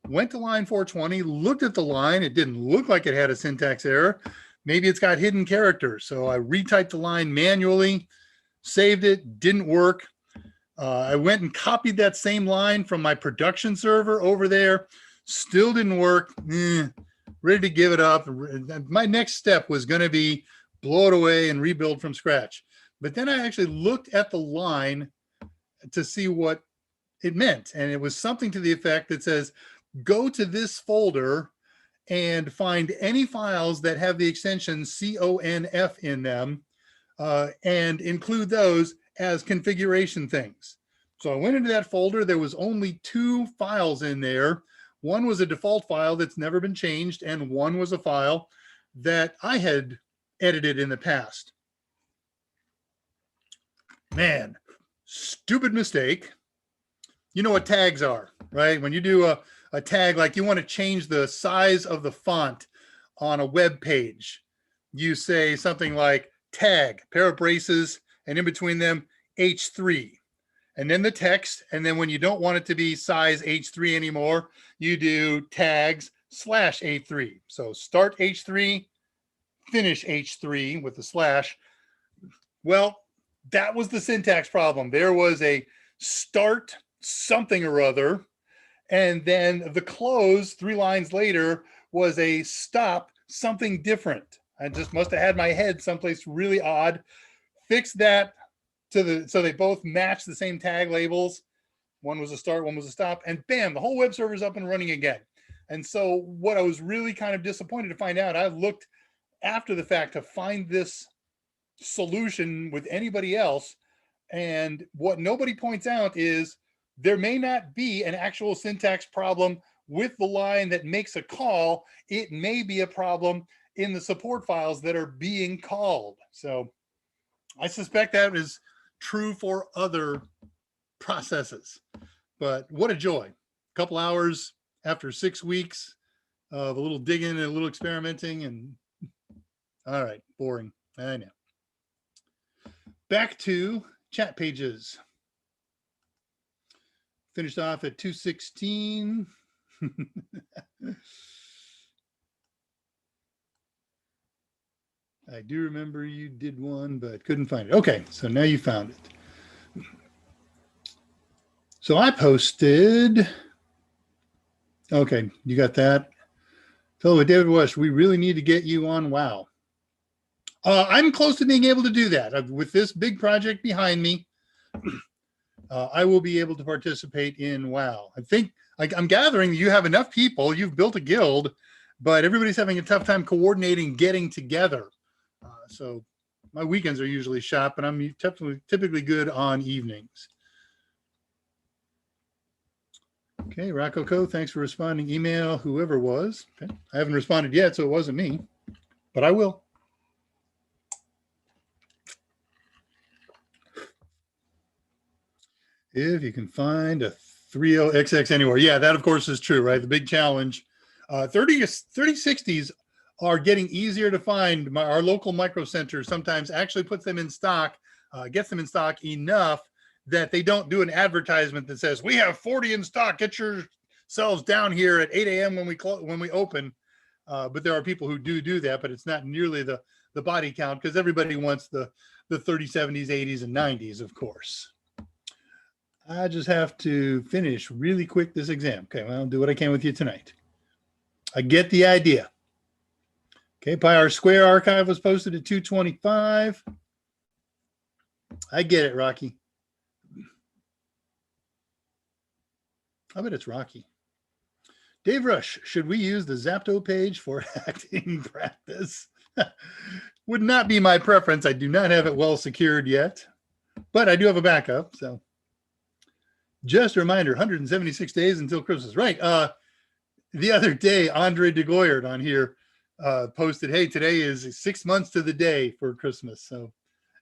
went to line 420, looked at the line. It didn't look like it had a syntax error. Maybe it's got hidden characters. So I retyped the line manually, saved it, didn't work. I went and copied that same line from my production server over there, still didn't work. Ready to give it up. My next step was going to be blow it away and rebuild from scratch. But then I actually looked at the line to see what it meant. And it was something to the effect that says, go to this folder and find any files that have the extension CONF in them and include those as configuration things. So I went into that folder. There was only 2 files in there. One was a default file that's never been changed, and one was a file that I had edited in the past. Man, stupid mistake. You know what tags are, right? When you do a tag, like you want to change the size of the font on a web page, you say something like tag, pair of braces, and in between them, H3. And then the text, and then when you don't want it to be size H3 anymore, you do tags /A3. So start H3, finish H3 with the slash. Well, that was the syntax problem. There was a start something or other, and then the close 3 lines later was a stop something different. I just must have had my head someplace really odd. Fixed that so they both match the same tag labels. One was a start, one was a stop, and bam, the whole web server is up and running again. And so what I was really kind of disappointed to find out, I looked after the fact to find this solution with anybody else. And what nobody points out is there may not be an actual syntax problem with the line that makes a call. It may be a problem in the support files that are being called. So I suspect that is true for other processes, but what a joy. A couple hours after 6 weeks of a little digging and a little experimenting, and all right, boring. I know. Back to chat pages. Finished off at 216. I do remember you did one, but couldn't find it. Okay, so now you found it. So I posted, okay, you got that. So with David Wesh, we really need to get you on WoW. I'm close to being able to do that. With this big project behind me, I will be able to participate in WoW. I think I'm gathering you have enough people, you've built a guild, but everybody's having a tough time coordinating, getting together. So my weekends are usually shot, but I'm typically good on evenings. Okay, Rococo, thanks for responding. Email, whoever was. Okay. I haven't responded yet, so it wasn't me, but I will. If you can find a 30XX anywhere. Yeah, that of course is true, right? The big challenge. 3060s are getting easier to find. Our local micro center sometimes actually puts them in stock, gets them in stock enough that they don't do an advertisement that says, we have 40 in stock, get yourselves down here at 8 a.m. when we open. But there are people who do that, but it's not nearly the body count because everybody wants the 3070s, 80s, and 90s, of course. I just have to finish really quick this exam. Okay, well, I'll do what I can with you tonight. I get the idea. Okay, Pi R Square archive was posted at 225. I get it, Rocky. I bet it's Rocky. Dave Rush, should we use the Zapto page for acting practice? Would not be my preference. I do not have it well secured yet, but I do have a backup, so. Just a reminder, 176 days until Christmas. Right. The other day, Andre DeGoyard on here posted, hey, today is 6 months to the day for Christmas. So,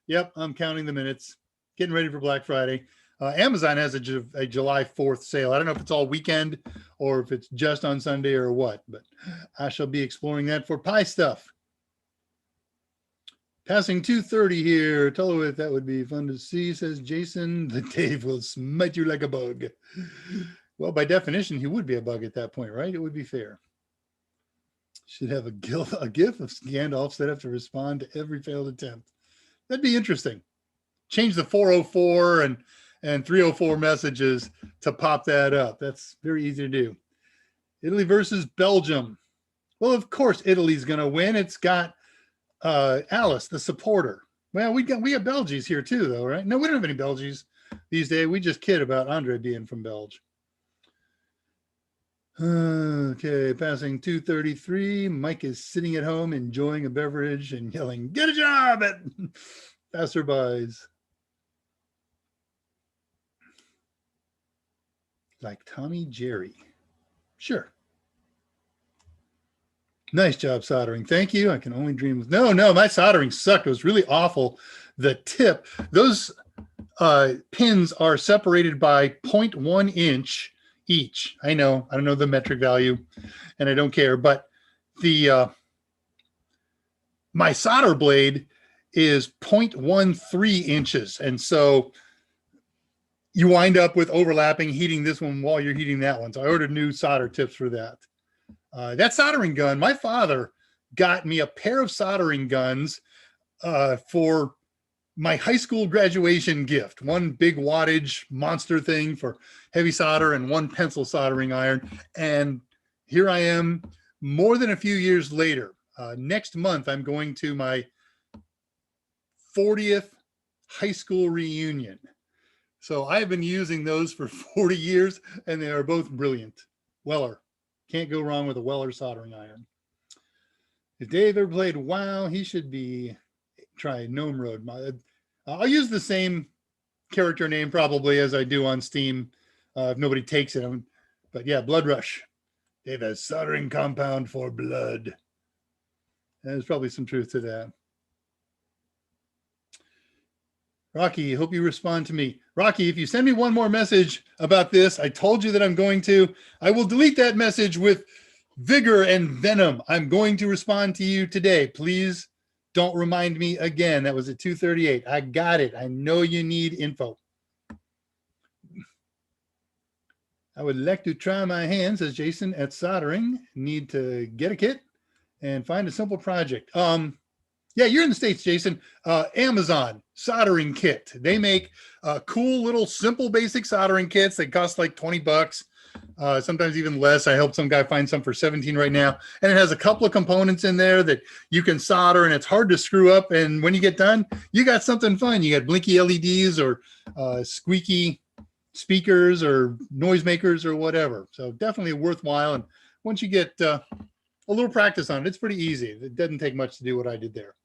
yep, I'm counting the minutes, getting ready for Black Friday. Amazon has a July 4th sale. I don't know if it's all weekend or if it's just on Sunday or what, but I shall be exploring that for Pi stuff. Passing 230 here. Tellowith, that would be fun to see, says Jason. The Dave will smite you like a bug. Well, by definition, he would be a bug at that point, right? It would be fair. Should have a GIF of Gandalf set up to respond to every failed attempt. That'd be interesting. Change the 404 and 304 messages to pop that up. That's very easy to do. Italy versus Belgium. Well, of course, Italy's going to win. It's got Alice, the supporter. Well, we have Belgies here too, though, right? No, we don't have any Belgies these days. We just kid about Andre being from Belgium. Okay, passing 233. Mike is sitting at home enjoying a beverage and yelling, "Get a job!" at passerbys. Like Tommy Jerry. Sure. Nice job soldering. Thank you. I can only dream of. No, my soldering sucked. It was really awful. The tip, those pins are separated by 0.1 inch each. I know. I don't know the metric value and I don't care, but the my solder blade is 0.13 inches. And so you wind up with overlapping, heating this one while you're heating that one. So I ordered new solder tips for that. That soldering gun, my father got me a pair of soldering guns for my high school graduation gift. One big wattage monster thing for heavy solder and one pencil soldering iron. And here I am more than a few years later. Next month, I'm going to my 40th high school reunion. So I've been using those for 40 years and they are both brilliant. Weller. Can't go wrong with a Weller soldering iron. If Dave ever played WoW, he should be trying Gnome Road. I'll use the same character name probably as I do on Steam if nobody takes it. But yeah, Blood Rush. Dave has soldering compound for blood. There's probably some truth to that. Rocky, hope you respond to me. Rocky, if you send me one more message about this, I told you that I'm going to. I will delete that message with vigor and venom. I'm going to respond to you today. Please don't remind me again. That was at 2:38. I got it. I know you need info. I would like to try my hand, says Jason, at soldering. Need to get a kit and find a simple project. Yeah, you're in the States, Jason. Amazon soldering kit. They make cool little simple basic soldering kits. They cost like 20 bucks, sometimes even less. I helped some guy find some for 17 right now. And it has a couple of components in there that you can solder and it's hard to screw up. And when you get done, you got something fun. You got blinky LEDs or squeaky speakers or noisemakers or whatever. So definitely worthwhile. And once you get a little practice on it, it's pretty easy. It doesn't take much to do what I did there.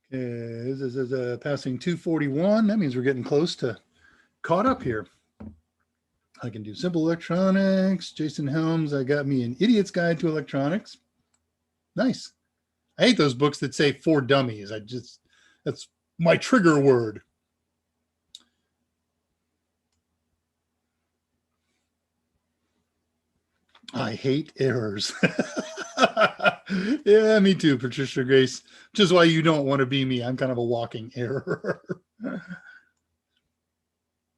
This is passing 241. That means we're getting close to caught up here. I can do simple electronics. Jason Helms, I got me an Idiot's Guide to Electronics. Nice. I hate those books that say for dummies. That's my trigger word. I hate errors. Yeah, me too, Patricia Grace. Which is why you don't want to be me. I'm kind of a walking error.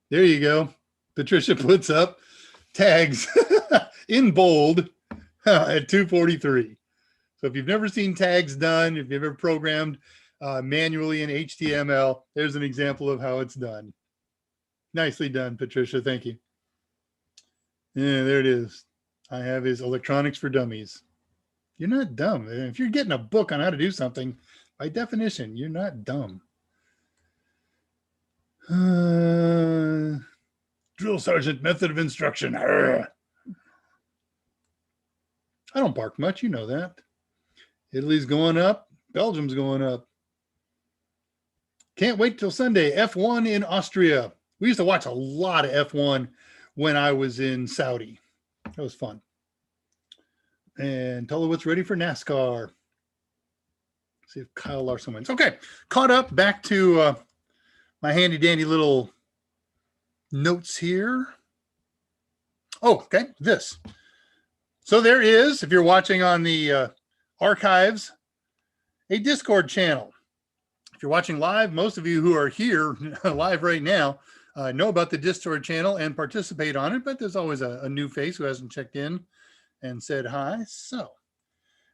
There you go. Patricia puts up tags in bold at 243. So if you've never seen tags done, if you've ever programmed manually in HTML, there's an example of how it's done. Nicely done, Patricia. Thank you. Yeah, there it is. I have his Electronics for Dummies. You're not dumb. If you're getting a book on how to do something, by definition, you're not dumb. Drill sergeant method of instruction. I don't bark much. You know that. Italy's going up. Belgium's going up. Can't wait till Sunday. F1 in Austria. We used to watch a lot of F1 when I was in Saudi. That was fun. And Tulowitz ready for NASCAR. See if Kyle Larson wins. Okay, caught up. Back to my handy dandy little notes here. Oh, okay, this. So there is, if you're watching on the archives, a Discord channel. If you're watching live, most of you who are here live right now know about the Discord channel and participate on it, but there's always a new face who hasn't checked in and said hi. So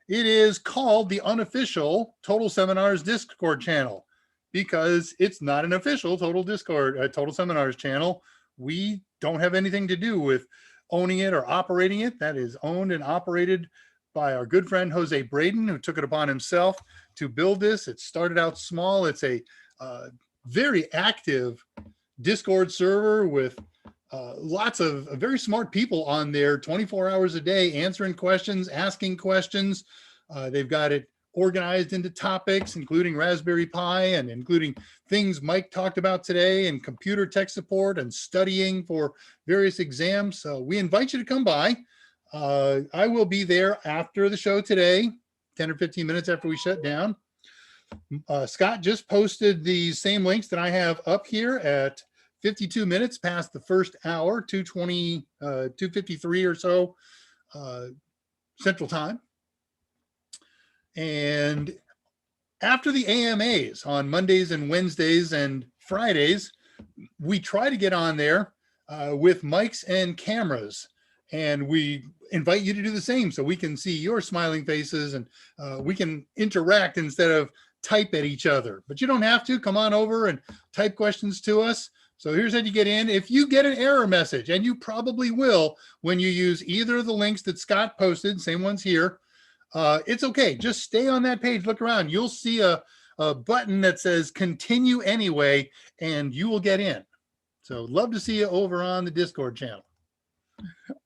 it is called the unofficial Total Seminars Discord channel because it's not an official Total Seminars channel. We don't have anything to do with owning it or operating it. That is owned and operated by our good friend Jose Braden, who took it upon himself to build this. It started out small. It's a very active Discord server with lots of very smart people on there 24 hours a day, answering questions, asking questions. They've got it organized into topics, including Raspberry Pi and including things Mike talked about today and computer tech support and studying for various exams. So we invite you to come by. I will be there after the show today, 10 or 15 minutes after we shut down. Scott just posted the same links that I have up here at 52 minutes past the first hour, 253 or so Central Time. And after the AMAs on Mondays and Wednesdays and Fridays, we try to get on there with mics and cameras. And we invite you to do the same so we can see your smiling faces and we can interact instead of type at each other. But you don't have to. Come on over and type questions to us. So here's how you get in. If you get an error message, and you probably will when you use either of the links that Scott posted, same ones here, it's okay. Just stay on that page. Look around. You'll see a button that says continue anyway, and you will get in. So love to see you over on the Discord channel.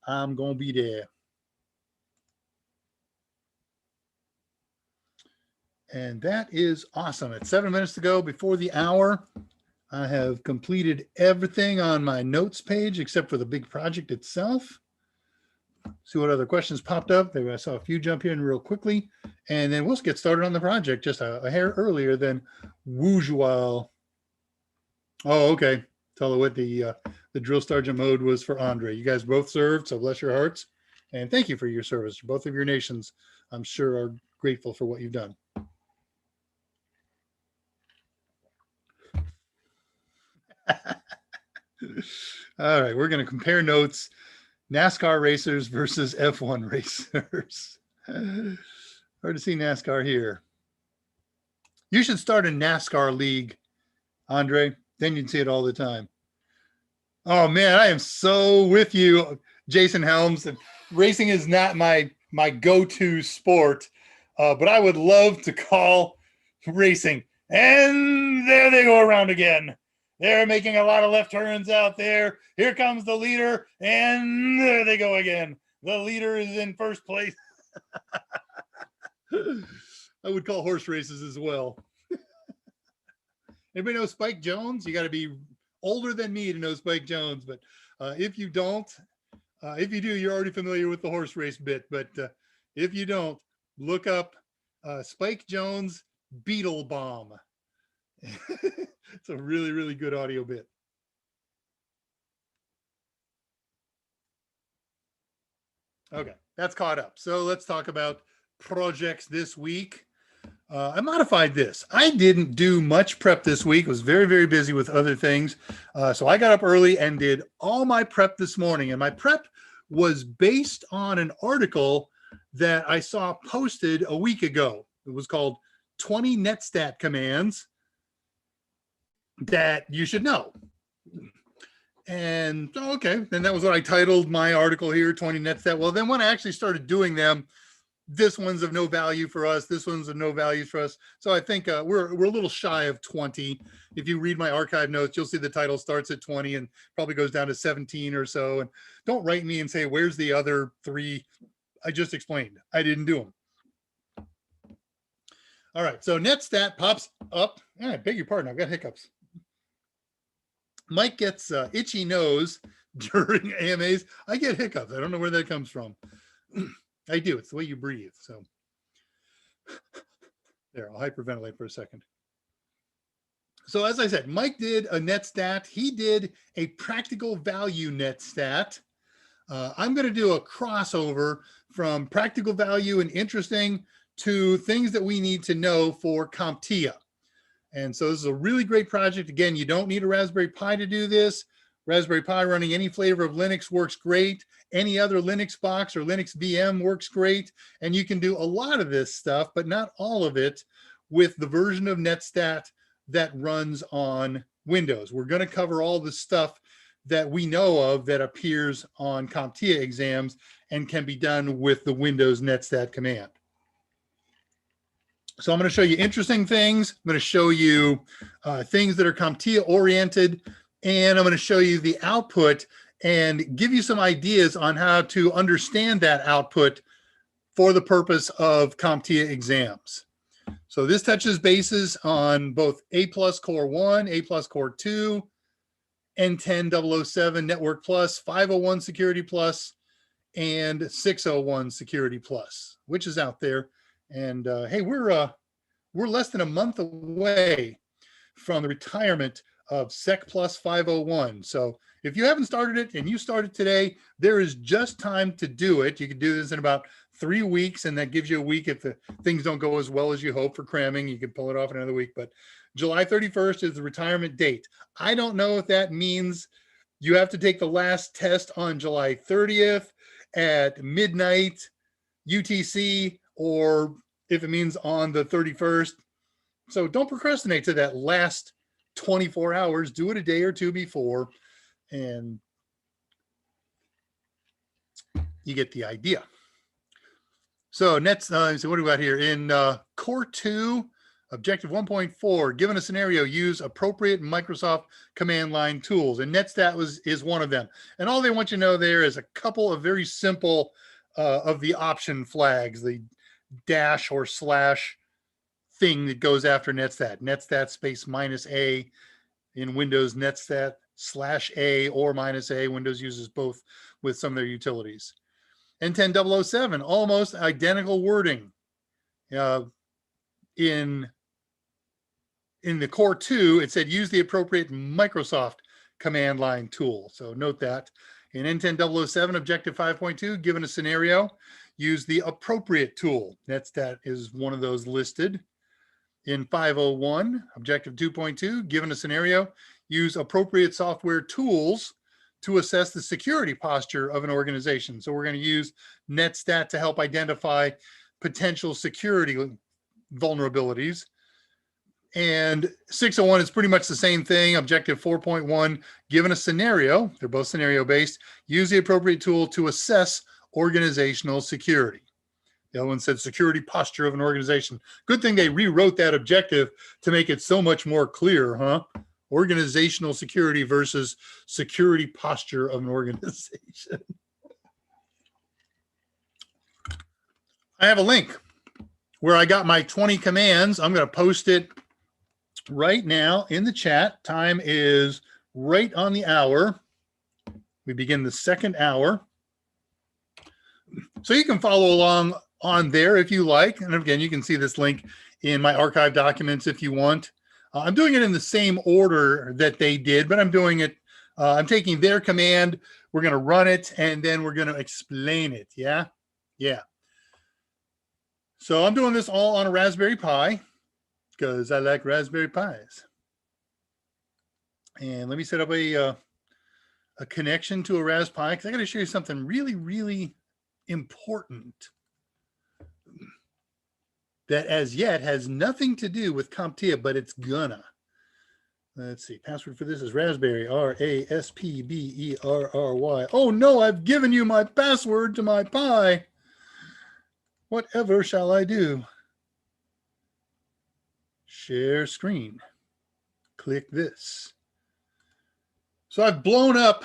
I'm going to be there. And that is awesome. It's 7 minutes to go before the hour. I have completed everything on my notes page except for the big project itself. See what other questions popped up. I saw a few jump in real quickly. And then we'll get started on the project just a hair earlier than usual. Oh, okay. Tell her what the drill sergeant mode was for Andre. You guys both served, so bless your hearts. And thank you for your service. Both of your nations, I'm sure, are grateful for what you've done. All right, we're going to compare notes. NASCAR racers versus F1 racers. Hard to see NASCAR here. You should start a NASCAR league, Andre. Then you'd see it all the time. Oh, man, I am so with you, Jason Helms. Racing is not my go-to sport, but I would love to call racing. And there they go around again. They're making a lot of left turns out there. Here comes the leader, and there they go again. The leader is in first place. I would call horse races as well. Anybody know Spike Jones? You got to be older than me to know Spike Jones, but if you don't, if you do, you're already familiar with the horse race bit, but if you don't, look up Spike Jones Beetle Bomb. It's a really, really good audio bit. Okay, that's caught up. So let's talk about projects this week. I modified this. I didn't do much prep this week. I was very, very busy with other things. So I got up early and did all my prep this morning. And my prep was based on an article that I saw posted a week ago. It was called 20 Netstat commands that you should know. And okay, then that was what I titled my article here, 20 Netstat. Well, then when I actually started doing them, this one's of no value for us. This one's of no value for us. So I think we're a little shy of 20. If you read my archive notes, you'll see the title starts at 20 and probably goes down to 17 or so. And don't write me and say, where's the other 3 I just explained? I didn't do them. All right, so Netstat pops up. I beg your pardon, I've got hiccups. Mike gets itchy nose during AMAs. I get hiccups. I don't know where that comes from. I do. It's the way you breathe. So there, I'll hyperventilate for a second. So as I said, Mike did a Netstat. He did a practical value Netstat. I'm going to do a crossover from practical value and interesting to things that we need to know for CompTIA. And so this is a really great project. Again, you don't need a Raspberry Pi to do this. Raspberry Pi running any flavor of Linux works great. Any other Linux box or Linux VM works great. And you can do a lot of this stuff, but not all of it, with the version of Netstat that runs on Windows. We're going to cover all the stuff that we know of that appears on CompTIA exams and can be done with the Windows Netstat command. So I'm going to show you interesting things. I'm going to show you things that are CompTIA oriented, and I'm going to show you the output and give you some ideas on how to understand that output for the purpose of CompTIA exams. So this touches bases on both A+ Core 1, A+ Core 2, N10007 Network Plus, 501 Security Plus, and 601 Security Plus, which is out there. And hey, we're less than a month away from the retirement of Sec Plus 501. So if you haven't started it and you started today, there is just time to do it. You can do this in about 3 weeks, and that gives you a week if the things don't go as well as you hope for cramming. You can pull it off in another week. But July 31st is the retirement date. I don't know if that means you have to take the last test on July 30th at midnight UTC, or if it means on the 31st. So don't procrastinate to that last 24 hours. Do it a day or two before, and you get the idea. So so what do we got here? In Core 2, Objective 1.4, given a scenario, use appropriate Microsoft command line tools. And Netstat is one of them. And all they want you to know there is a couple of very simple of the option flags, the dash or slash thing that goes after Netstat. Netstat space -A in Windows, Netstat /A or -A. Windows uses both with some of their utilities. N10007, almost identical wording. In the Core 2, it said use the appropriate Microsoft command line tool. So note that. In N10007, Objective 5.2, given a scenario, use the appropriate tool. Netstat is one of those listed. In 501, Objective 2.2, given a scenario, use appropriate software tools to assess the security posture of an organization. So we're going to use Netstat to help identify potential security vulnerabilities. And 601 is pretty much the same thing. Objective 4.1, given a scenario, they're both scenario based, use the appropriate tool to assess organizational security. The other one said security posture of an organization. Good thing they rewrote that objective to make it so much more clear, huh? Organizational security versus security posture of an organization. I have a link where I got my 20 commands. I'm going to post it right now in the chat. Time is right on the hour. We begin the second hour. So you can follow along on there if you like. And again, you can see this link in my archive documents if you want. I'm doing it in the same order that they did, but I'm doing it. I'm taking their command. We're going to run it, and then we're going to explain it. Yeah. Yeah. So I'm doing this all on a Raspberry Pi because I like Raspberry Pis. And let me set up a connection to a Raspberry Pi because I got to show you something really, really important that as yet has nothing to do with CompTIA, but it's gonna. Let's see. Password for this is Raspberry, RASPBERRY. Oh no, I've given you my password to my Pi. Whatever shall I do? Share screen. Click this. So I've blown up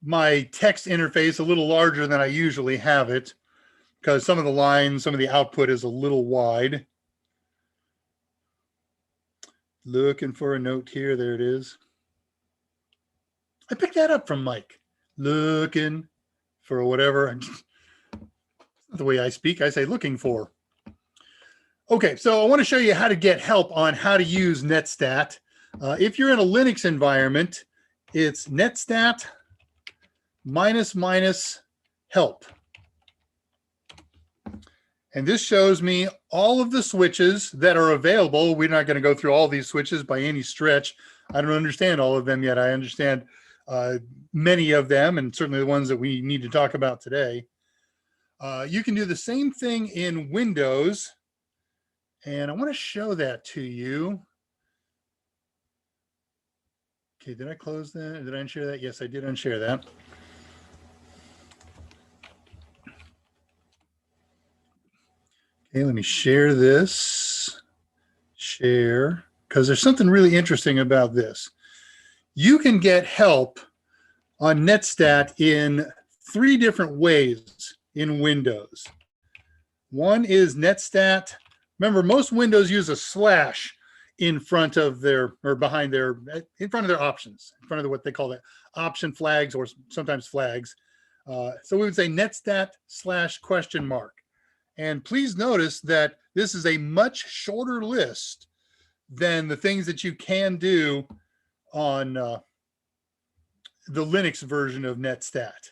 my text interface a little larger than I usually have it because some of the lines, some of the output is a little wide. Looking for a note here. There it is. I picked that up from Mike. Looking for whatever. The way I speak, I say looking for. Okay, so I want to show you how to get help on how to use Netstat. If you're in a Linux environment, it's Netstat -- help. And this shows me all of the switches that are available. We're not going to go through all these switches by any stretch. I don't understand all of them yet. I understand many of them, and certainly the ones that we need to talk about today. You can do the same thing in Windows, and I want to show that to you. Okay, did I close that? Did I unshare that? Yes, I did unshare that. Okay, let me share this. Share, because there's something really interesting about this. You can get help on Netstat in 3 different ways in Windows. One is Netstat. Remember, most Windows use a slash in front of their, or behind their, in front of their options, in front of what they call the option flags or sometimes flags. So we would say Netstat /?. And please notice that this is a much shorter list than the things that you can do on the Linux version of Netstat.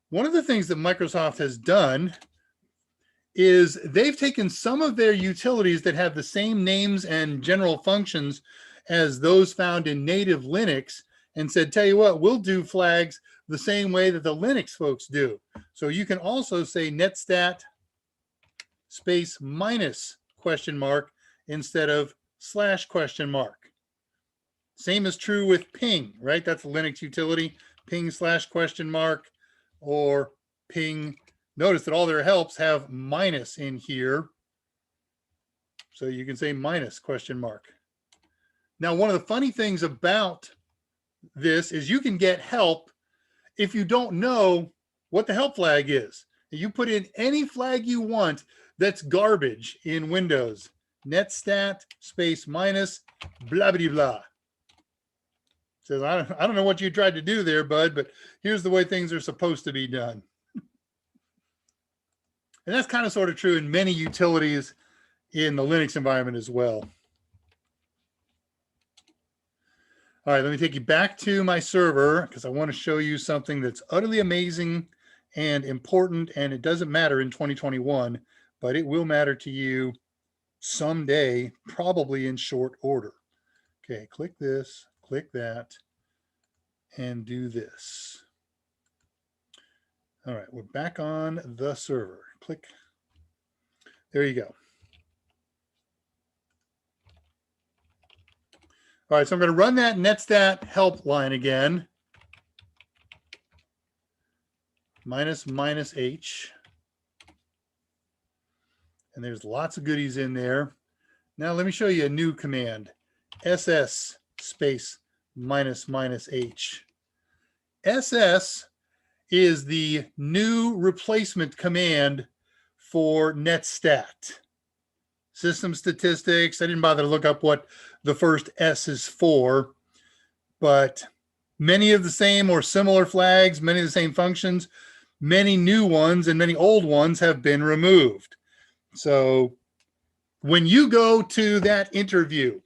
One of the things that Microsoft has done is they've taken some of their utilities that have the same names and general functions as those found in native Linux and said, tell you what, we'll do flags the same way that the Linux folks do. So you can also say Netstat -- instead of /?. Same is true with ping, right? That's a Linux utility, ping /?, or ping. Notice that all their helps have minus in here. So you can say -?. Now, one of the funny things about this is you can get help if you don't know what the help flag is. You put in any flag you want that's garbage in Windows. Netstat -- blah, blah, blah. Says, I don't know what you tried to do there, bud, but here's the way things are supposed to be done. And that's kind of sort of true in many utilities in the Linux environment as well. All right, let me take you back to my server because I want to show you something that's utterly amazing and important, and it doesn't matter in 2021, but it will matter to you someday, probably in short order. Okay, click this, click that, and do this. All right, we're back on the server. Click. There you go. All right, so I'm going to run that Netstat help line again. --- -h. And there's lots of goodies in there. Now let me show you a new command, SS space --H. SS is the new replacement command for Netstat. System statistics. I didn't bother to look up what the first S is for, but many of the same or similar flags, many of the same functions, many new ones and many old ones have been removed. So when you go to that interview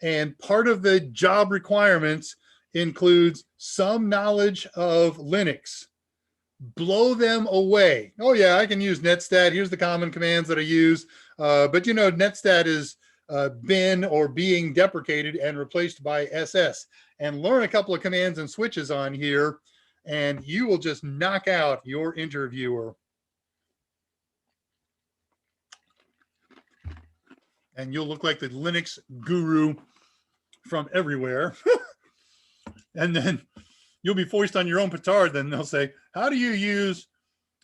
and part of the job requirements includes some knowledge of Linux, blow them away. Oh yeah, I can use Netstat. Here's the common commands that I use. But you know, Netstat is been or being deprecated and replaced by SS. And learn a couple of commands and switches on here, and you will just knock out your interviewer. And you'll look like the Linux guru from everywhere. And then you'll be foist on your own petard. Then they'll say, how do you use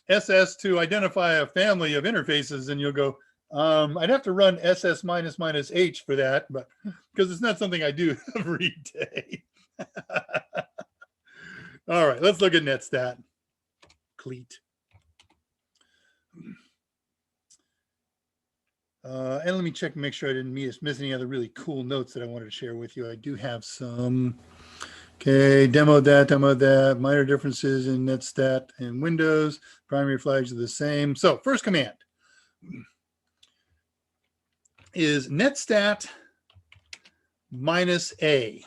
SS to identify a family of interfaces? And you'll go, I'd have to run SS --H for that, but because it's not something I do every day. All right, let's look at Netstat. Cleat. And let me check and make sure I didn't miss any other really cool notes that I wanted to share with you. I do have some. Okay, demo that, minor differences in Netstat and Windows. Primary flags are the same. So first command is Netstat -A.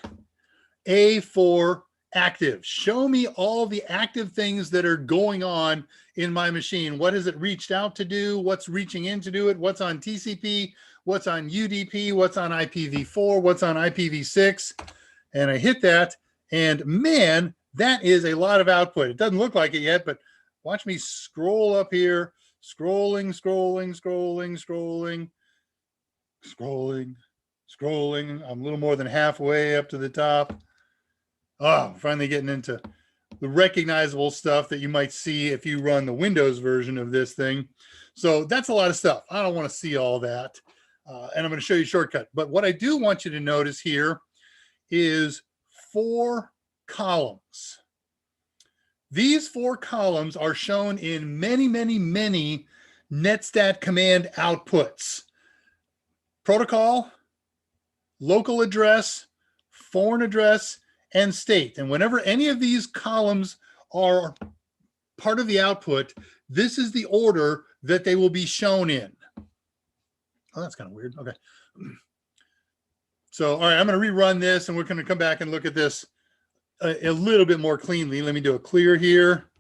A for active. Show me all the active things that are going on in my machine. What has it reached out to do? What's reaching in to do it? What's on TCP? What's on UDP? What's on IPv4? What's on IPv6? And I hit that. And man, that is a lot of output. It doesn't look like it yet, but watch me scroll up here. Scrolling. I'm a little more than halfway up to the top. Oh, finally getting into the recognizable stuff that you might see if you run the Windows version of this thing. So that's a lot of stuff. I don't want to see all that. And I'm going to show you a shortcut. But what I do want you to notice here is 4 columns. These 4 columns are shown in many Netstat command outputs. Protocol, local address, foreign address, and state. And whenever any of these columns are part of the output, this is the order that they will be shown in. Oh, that's kind of weird. Okay. So, all right, I'm going to rerun this and we're going to come back and look at this a little bit more cleanly. Let me do a clear here.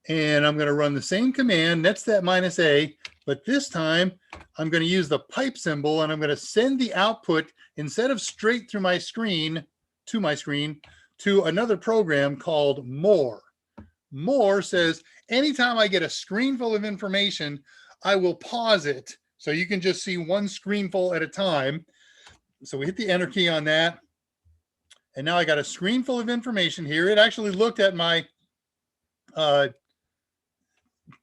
And I'm going to run the same command, Netstat -A, but this time I'm going to use the pipe symbol and I'm going to send the output instead of straight through my screen to another program called More. More says, anytime I get a screen full of information, I will pause it so you can just see one screenful at a time. So we hit the enter key on that. And now I got a screen full of information here. It actually looked at my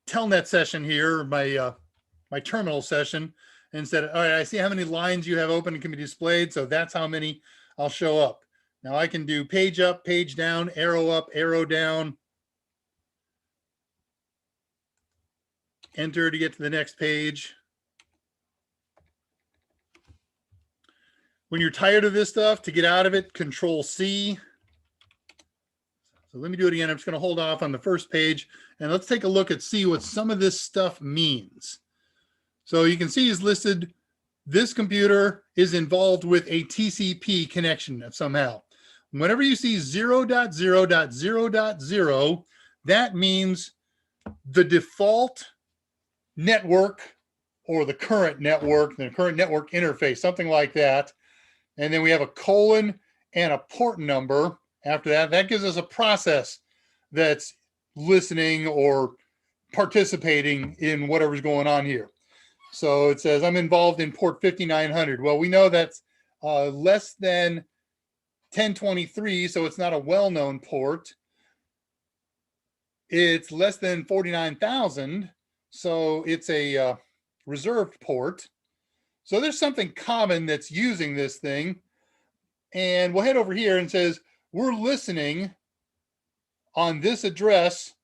telnet session here, my terminal session, and said, all right, I see how many lines you have open and can be displayed. So that's how many I'll show up. Now I can do page up, page down, arrow up, arrow down. Enter to get to the next page. When you're tired of this stuff, to get out of it, Control C. So let me do it again. I'm just going to hold off on the first page and let's take a look and see what some of this stuff means. So you can see is listed, this computer is involved with a TCP connection somehow. Whenever you see 0.0.0.0, that means the default network or the current network interface, something like that. And then we have a colon and a port number after that. That gives us a process that's listening or participating in whatever's going on here. So it says I'm involved in port 5900. Well, we know that's less than 1023, so it's not a well-known port. It's less than 49,000, so it's a reserved port. So there's something common that's using this thing. And we'll head over here and says, we're listening on this address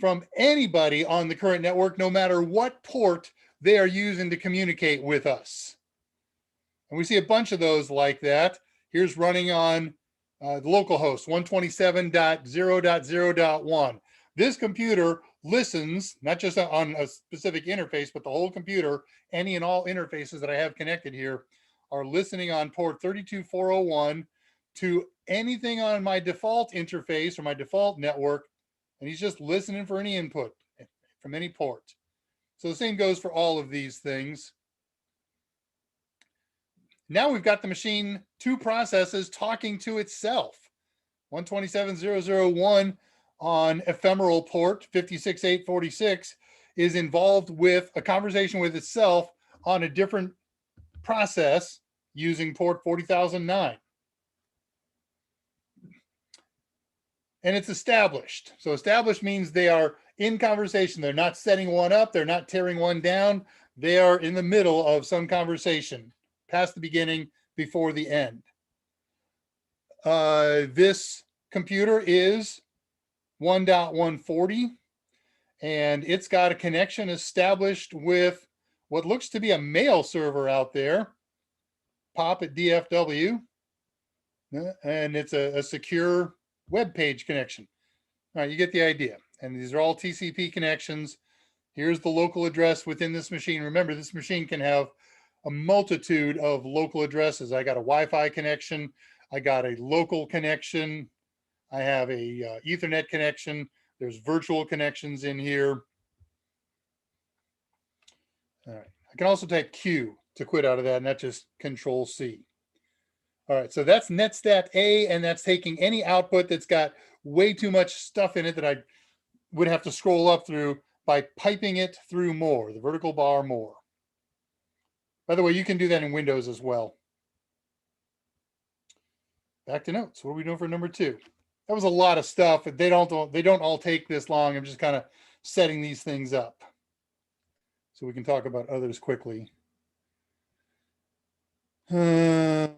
from anybody on the current network, no matter what port they are using to communicate with us. And we see a bunch of those like that. Here's running on the local host 127.0.0.1. This computer listens, not just on a specific interface, but the whole computer, any and all interfaces that I have connected here are listening on port 32401 to anything on my default interface or my default network. And he's just listening for any input from any port. So the same goes for all of these things. Now we've got the machine, two processes talking to itself. 127.0.0.1 on ephemeral port 56846 is involved with a conversation with itself on a different process using port 40,009. And it's established. So established means they are in conversation. They're not setting one up. They're not tearing one down. They are in the middle of some conversation, past the beginning, before the end. This computer is 1.140, and it's got a connection established with what looks to be a mail server out there, POP at DFW, and it's a secure web page connection. All right, you get the idea. And these are all TCP connections. Here's the local address within this machine. Remember, this machine can have a multitude of local addresses. I got a Wi-Fi connection. I got a local connection. I have a Ethernet connection. There's virtual connections in here. All right. I can also type Q to quit out of that, and that's just Control C. All right, so that's Netstat A, and that's taking any output that's got way too much stuff in it that I would have to scroll up through by piping it through more, the vertical bar more. By the way, you can do that in Windows as well. Back to notes. What are we doing for number 2? That was a lot of stuff, but they don't all take this long. I'm just kind of setting these things up so we can talk about others quickly. I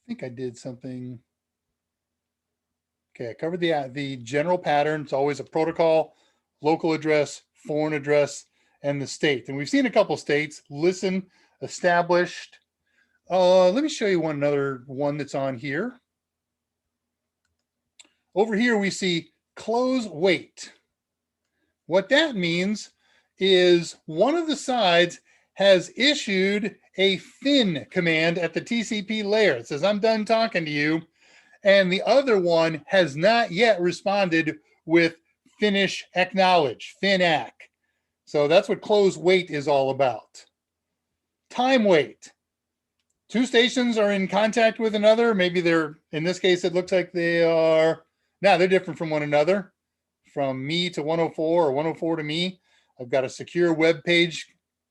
think I did something. Okay, I covered the general pattern. It's always a protocol, local address, foreign address, and the state. And we've seen a couple states: listen, established. Let me show you another one that's on here. Over here, we see close wait. What that means is one of the sides has issued a fin command at the TCP layer. It says, I'm done talking to you. And the other one has not yet responded with finish acknowledge, FINAC. So that's what close wait is all about. Time wait. Two stations are in contact with another. Maybe they're, in this case, it looks like they are, now they're different from one another. From me to 104 or 104 to me. I've got a secure web page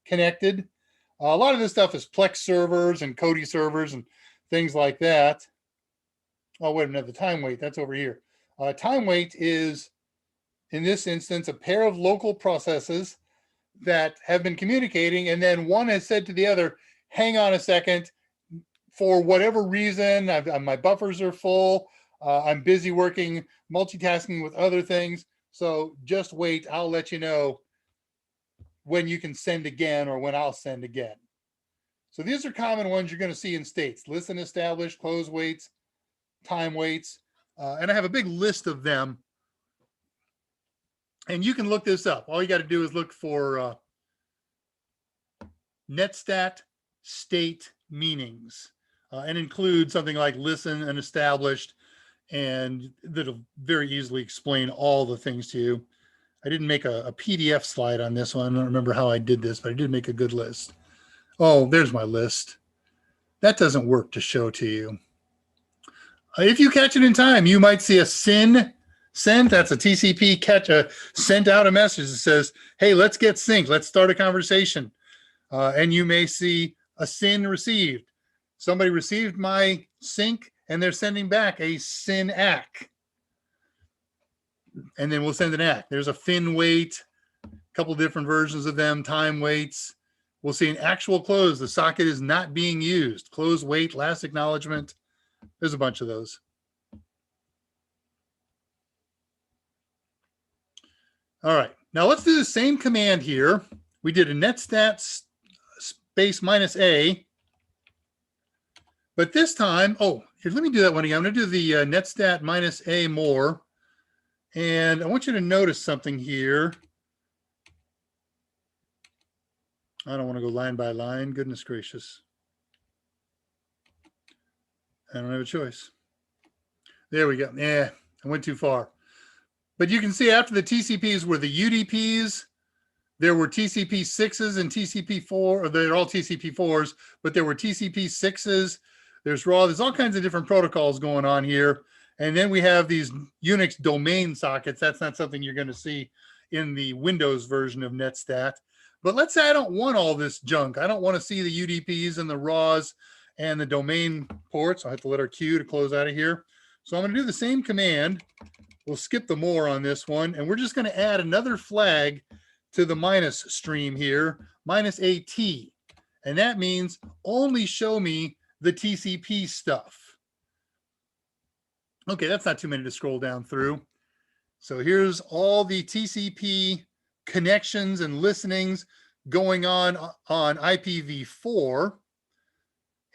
connected. A lot of this stuff is Plex servers and Kodi servers and things like that. Oh, wait a minute, the time wait, that's over here. Time wait is, in this instance, a pair of local processes that have been communicating, and then one has said to the other, hang on a second, for whatever reason, my buffers are full, I'm busy working, multitasking with other things, so just wait, I'll let you know when you can send again or when I'll send again. So these are common ones you're going to see in states: listen, establish, close waits, time waits, and I have a big list of them. And you can look this up. All you got to do is look for Netstat state meanings and include something like listen and established, and that'll very easily explain all the things to you. I didn't make a PDF slide on this one. I don't remember how I did this, but I did make a good list. Oh, there's my list. That doesn't work to show to you. If you catch it in time, you might see a SYN sent. That's a TCP catch, sent out a message that says, hey, let's get synced. Let's start a conversation. And you may see a SYN received. Somebody received my sync and they're sending back a SYN-ACK. And then we'll send an ACK. There's a fin wait, couple different versions of them, time waits. We'll see an actual close. The socket is not being used. Close wait, last acknowledgement. There's a bunch of those. All right, now let's do the same command here. We did a netstat space -a, but this time, oh, here, let me do that one again. I'm gonna do the netstat -a more, and I want you to notice something here. I don't want to go line by line, goodness gracious. I don't have a choice. There we go. Yeah, I went too far. But you can see after the TCPs were the UDPs, there were TCP 6s and TCP 4, or they're all TCP 4s, but there were TCP 6s. There's RAW, there's all kinds of different protocols going on here. And then we have these Unix domain sockets. That's not something you're going to see in the Windows version of Netstat. But let's say I don't want all this junk. I don't want to see the UDPs and the RAWs and the domain ports. I'll have to let our queue to close out of here. So I'm going to do the same command. We'll skip the more on this one, and we're just going to add another flag to the minus stream here, -AT. And that means only show me the TCP stuff. Okay, that's not too many to scroll down through. So here's all the TCP connections and listenings going on IPv4.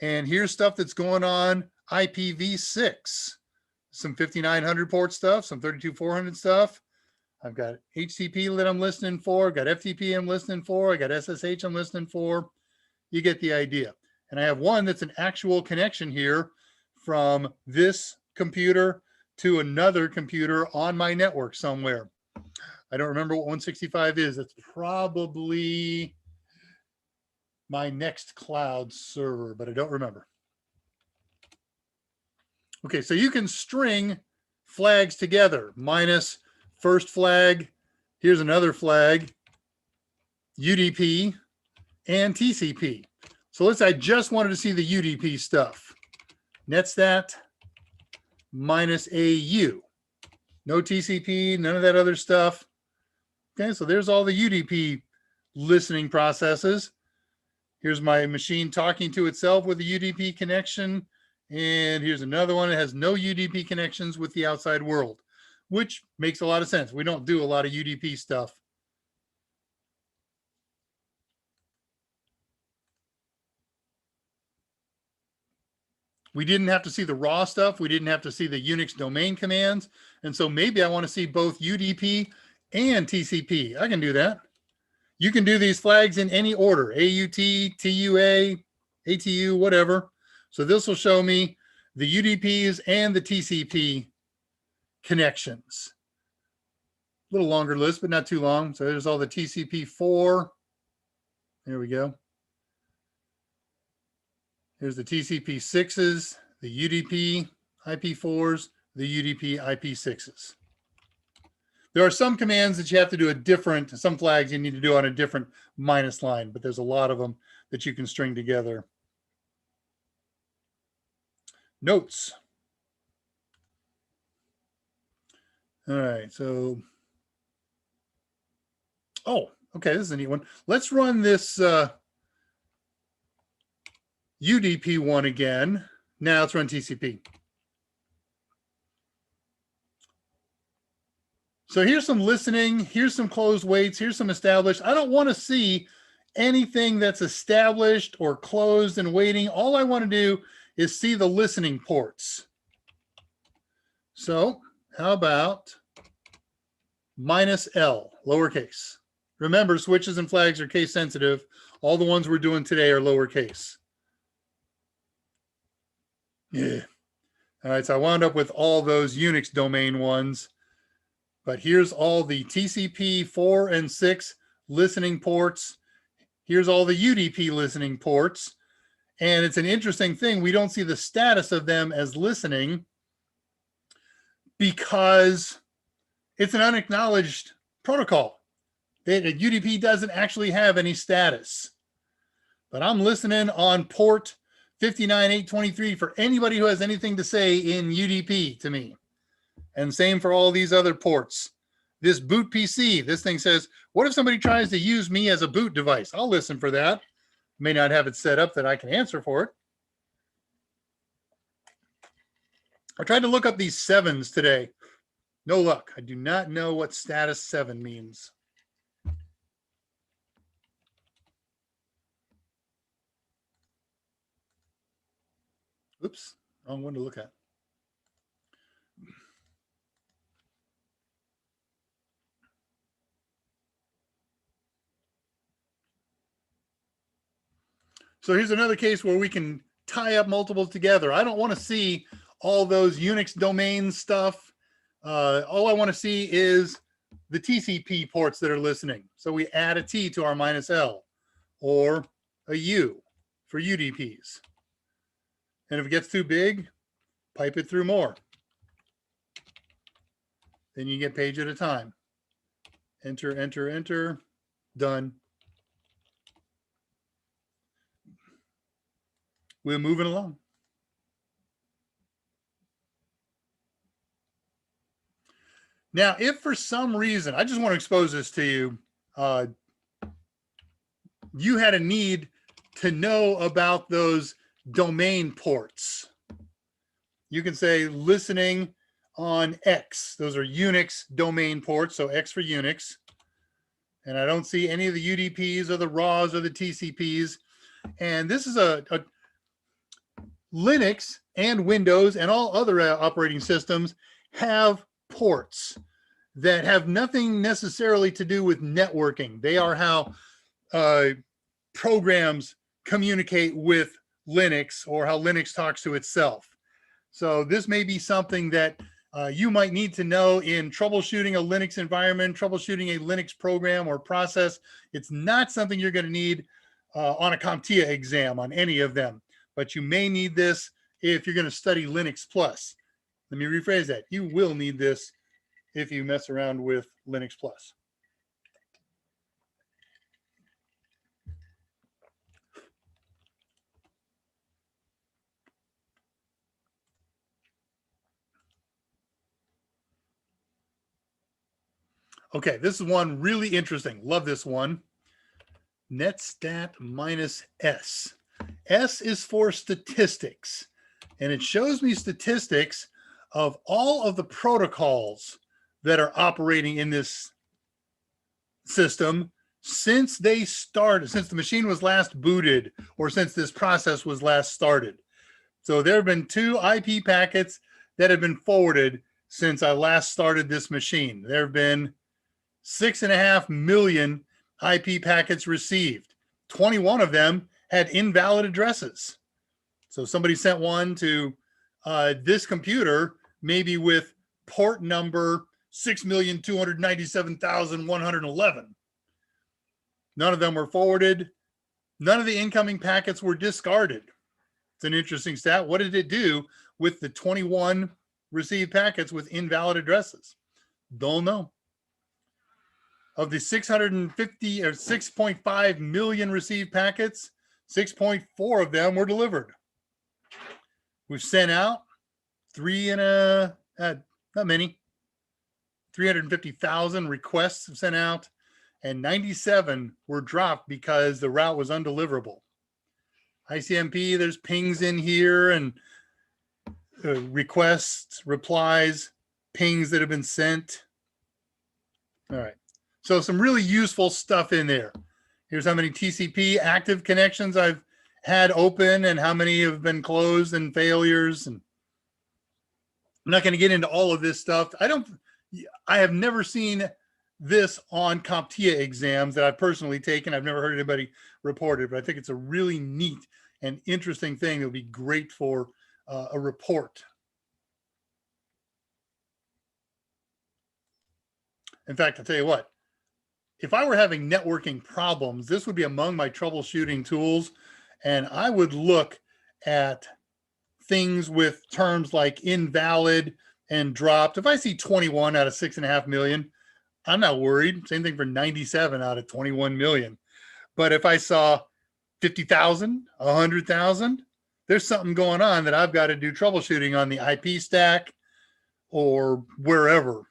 And here's stuff that's going on IPv6. Some 5900 port stuff, some 32400 stuff. I've got HTTP that I'm listening for, I've got FTP I'm listening for, I got SSH I'm listening for. You get the idea. And I have one that's an actual connection here from this computer to another computer on my network somewhere. I don't remember what 165 is. It's probably my Nextcloud server, but I don't remember. Okay, so you can string flags together, minus first flag, here's another flag, UDP, and TCP. So let's say I just wanted to see the UDP stuff. Netstat -AU. No TCP, none of that other stuff. Okay, so there's all the UDP listening processes. Here's my machine talking to itself with a UDP connection. And here's another one that has no UDP connections with the outside world, which makes a lot of sense. We don't do a lot of UDP stuff. We didn't have to see the raw stuff. We didn't have to see the Unix domain commands. And so maybe I want to see both UDP and TCP. I can do that. You can do these flags in any order, AUT, TUA, ATU, whatever. So this will show me the UDPs and the TCP connections. A little longer list, but not too long. So there's all the TCP4. There we go. Here's the TCP6s, the UDP IP4s, the UDP IP6s. There are some commands that you have to do a different, some flags you need to do on a different minus line, but there's a lot of them that you can string together. Notes. All right, so, oh, okay, this is a neat one. Let's run this UDP one again. Now let's run TCP. So here's some listening, here's some closed waits, here's some established. I don't want to see anything that's established or closed and waiting. All I want to do is see the listening ports. So how about -L, lowercase. Remember, switches and flags are case sensitive. All the ones we're doing today are lowercase. Yeah. All right, so I wound up with all those Unix domain ones. But here's all the TCP 4 and 6 listening ports. Here's all the UDP listening ports. And it's an interesting thing. We don't see the status of them as listening because it's an unacknowledged protocol. UDP doesn't actually have any status. But I'm listening on port 59823 for anybody who has anything to say in UDP to me. And same for all these other ports This boot PC, this thing says, what if somebody tries to use me as a boot device? I'll listen for that. May not have it set up that I can answer for it. I tried to look up these 7s today. No luck. I do not know what status 7 means. Oops, wrong one to look at. So here's another case where we can tie up multiples together. I don't want to see all those Unix domain stuff. All I want to see is the TCP ports that are listening. So we add a T to our -L or a U for UDPs. And if it gets too big, pipe it through more. Then you get page at a time. Enter, enter, enter, done. We're moving along. Now, if for some reason, I just want to expose this to you, you had a need to know about those domain ports. You can say listening on X. Those are Unix domain ports, so X for Unix. And I don't see any of the UDPs or the RAWs or the TCPs. And this is a Linux and Windows and all other operating systems have ports that have nothing necessarily to do with networking. They are how programs communicate with Linux or how Linux talks to itself. So this may be something that you might need to know in troubleshooting a Linux environment, troubleshooting a Linux program or process. It's not something you're going to need on a CompTIA exam on any of them, but you may need this if you're going to study Linux Plus. Let me rephrase that. You will need this if you mess around with Linux Plus. Okay, this is one really interesting. Love this one. Netstat -S. S is for statistics, and it shows me statistics of all of the protocols that are operating in this system since they started, since the machine was last booted, or since this process was last started. So there have been 2 IP packets that have been forwarded since I last started this machine. There have been 6.5 million IP packets received. 21 of them had invalid addresses. So somebody sent one to this computer, maybe with port number 6,297,111. None of them were forwarded. None of the incoming packets were discarded. It's an interesting stat. What did it do with the 21 received packets with invalid addresses? Don't know. Of the 650 or 6.5 million received packets, 6.4 of them were delivered. We've sent out not many, 350,000 requests sent out, and 97 were dropped because the route was undeliverable. ICMP, there's pings in here and requests, replies, pings that have been sent. All right. So some really useful stuff in there. Here's how many TCP active connections I've had open and how many have been closed and failures. And I'm not going to get into all of this stuff. I have never seen this on CompTIA exams that I've personally taken. I've never heard anybody report it, but I think it's a really neat and interesting thing that would be great for a report. In fact, I'll tell you what, if I were having networking problems, this would be among my troubleshooting tools. And I would look at things with terms like invalid and dropped. If I see 21 out of 6.5 million, I'm not worried. Same thing for 97 out of 21 million. But if I saw 50,000, 100,000, there's something going on that I've got to do troubleshooting on the IP stack or wherever.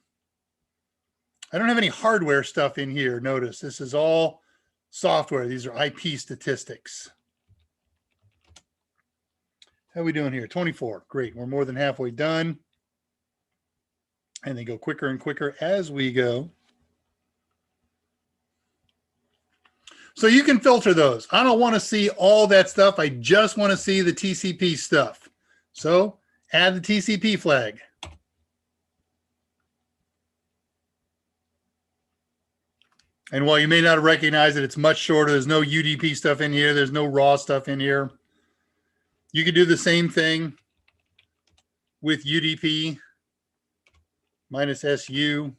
I don't have any hardware stuff in here. Notice this is all software. These are IP statistics. How are we doing here? 24. Great. We're more than halfway done. And they go quicker and quicker as we go. So you can filter those. I don't want to see all that stuff. I just want to see the TCP stuff. So add the TCP flag. And while you may not recognize it, it's much shorter. There's no UDP stuff in here. There's no raw stuff in here. You could do the same thing with UDP minus SU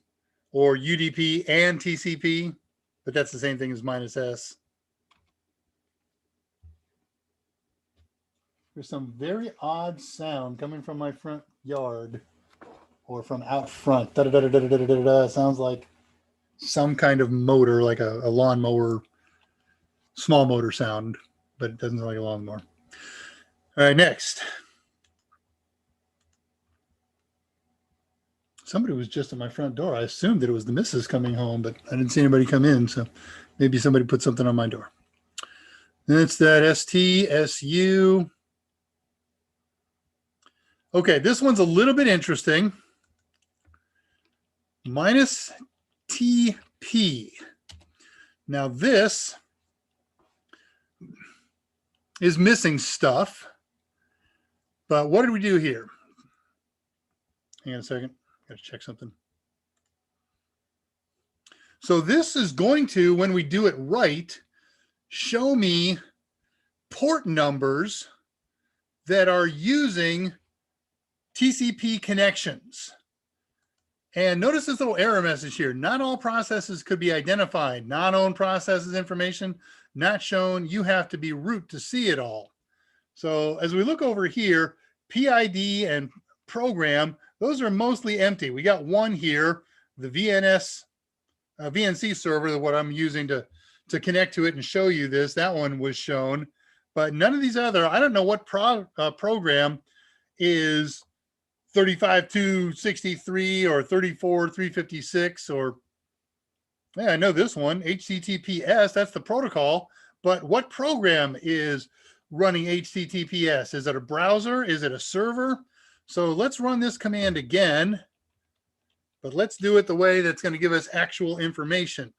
or UDP and TCP, but that's the same thing as minus S. There's some very odd sound coming from my front yard or from out front. Da, da, da, da, da, da, da, da, da. Sounds like some kind of motor, like a lawnmower, small motor sound, but it doesn't sound like a lawnmower. All right, next. Somebody was just at my front door. I assumed that it was the missus coming home, but I didn't see anybody come in, so maybe somebody put something on my door. That's that ST, SU. Okay, this one's a little bit interesting. Minus TP. Now this is missing stuff, but what did we do here? Hang on a second, got to check something. So this is going to, when we do it right, show me port numbers that are using TCP connections. And notice this little error message here. Not all processes could be identified. Non-owned processes information not shown. You have to be root to see it all. So as we look over here, PID and program, those are mostly empty. We got one here, the VNC server, what I'm using to connect to it and show you this. That one was shown, but none of these other, I don't know what program is 35263 or 34356 or, yeah, I know this one, HTTPS, that's the protocol, but what program is running HTTPS? Is it a browser? Is it a server? So let's run this command again, but let's do it the way that's going to give us actual information.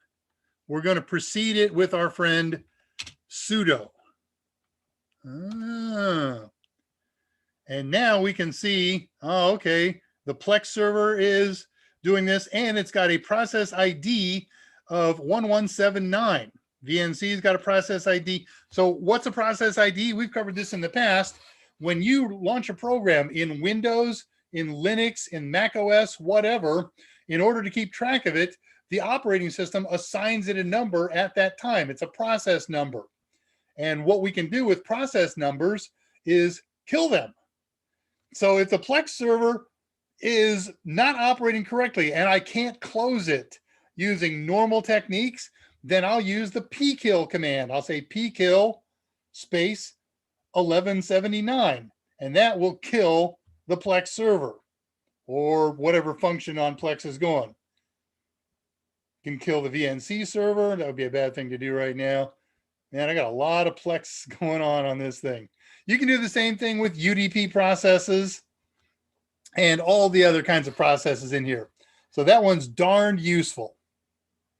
We're going to precede it with our friend sudo. And now we can see, oh, okay, the Plex server is doing this, and it's got a process ID of 1179. VNC's got a process ID. So what's a process ID? We've covered this in the past. When you launch a program in Windows, in Linux, in Mac OS, whatever, in order to keep track of it, the operating system assigns it a number at that time. It's a process number. And what we can do with process numbers is kill them. So if the Plex server is not operating correctly and I can't close it using normal techniques, then I'll use the pkill command. I'll say pkill space 1179, and that will kill the Plex server or whatever function on Plex is going. You can kill the VNC server. That would be a bad thing to do right now. Man, I got a lot of Plex going on this thing. You can do the same thing with UDP processes and all the other kinds of processes in here. So that one's darned useful.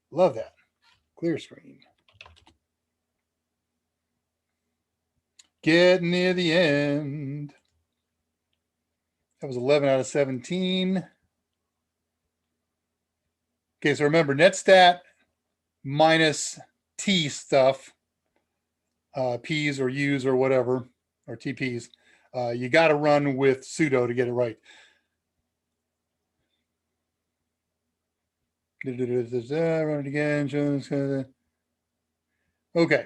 Love that. Clear screen. Getting near the end. That was 11 out of 17. Okay, so remember, Netstat minus T stuff, P's or U's or whatever, or TP's, you got to run with sudo to get it right. Run it again. Okay.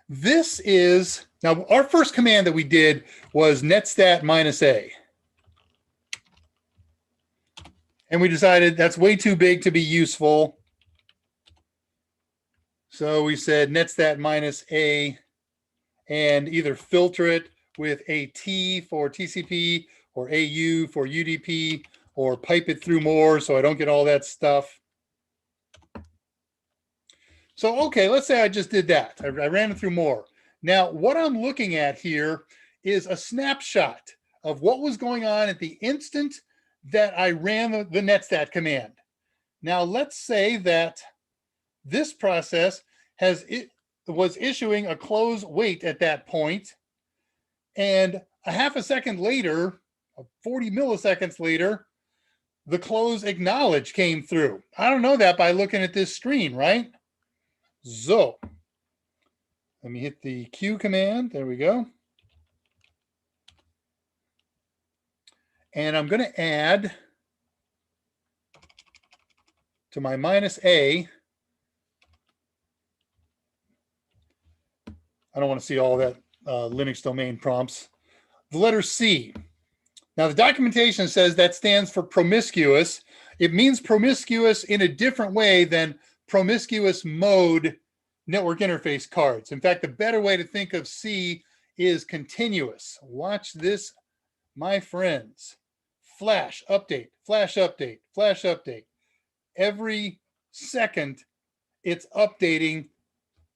This is, now our first command that we did was netstat minus A. And we decided that's way too big to be useful. So we said netstat minus A and either filter it with a T for TCP or AU for UDP or pipe it through more so I don't get all that stuff. So, okay, let's say I just did that. I ran it through more. Now, what I'm looking at here is a snapshot of what was going on at the instant that I ran the Netstat command. Now, let's say that this process was issuing a close wait at that point, and a half a second later, 40 milliseconds later, the close acknowledge came through. I don't know that by looking at this screen, right? So let me hit the Q command. There we go. And I'm going to add to my -A. I don't want to see all that Linux domain prompts. The letter C. Now, the documentation says that stands for promiscuous. It means promiscuous in a different way than promiscuous mode network interface cards. In fact, the better way to think of C is continuous. Watch this, my friends. Flash update, flash update, flash update. Every second, it's updating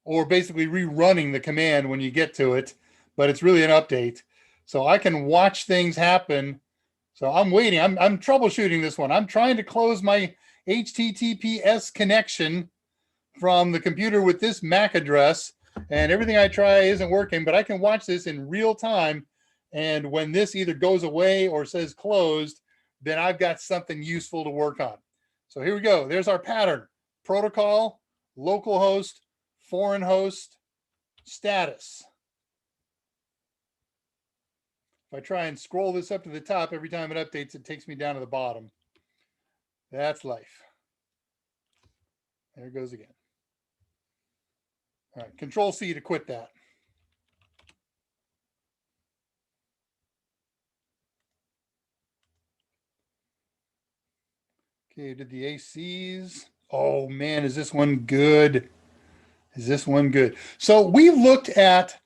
or basically rerunning the command when you get to it, but it's really an update. So I can watch things happen. So I'm waiting. I'm troubleshooting this one. I'm trying to close my HTTPS connection from the computer with this MAC address, and everything I try isn't working, but I can watch this in real time. And when this either goes away or says closed, then I've got something useful to work on. So here we go. There's our pattern: protocol, localhost, foreign host, status. If I try and scroll this up to the top, every time it updates, it takes me down to the bottom. That's life. There it goes again. All right, Control C to quit that. Okay, did the ACs. Oh man, is this one good? Is this one good? So we looked at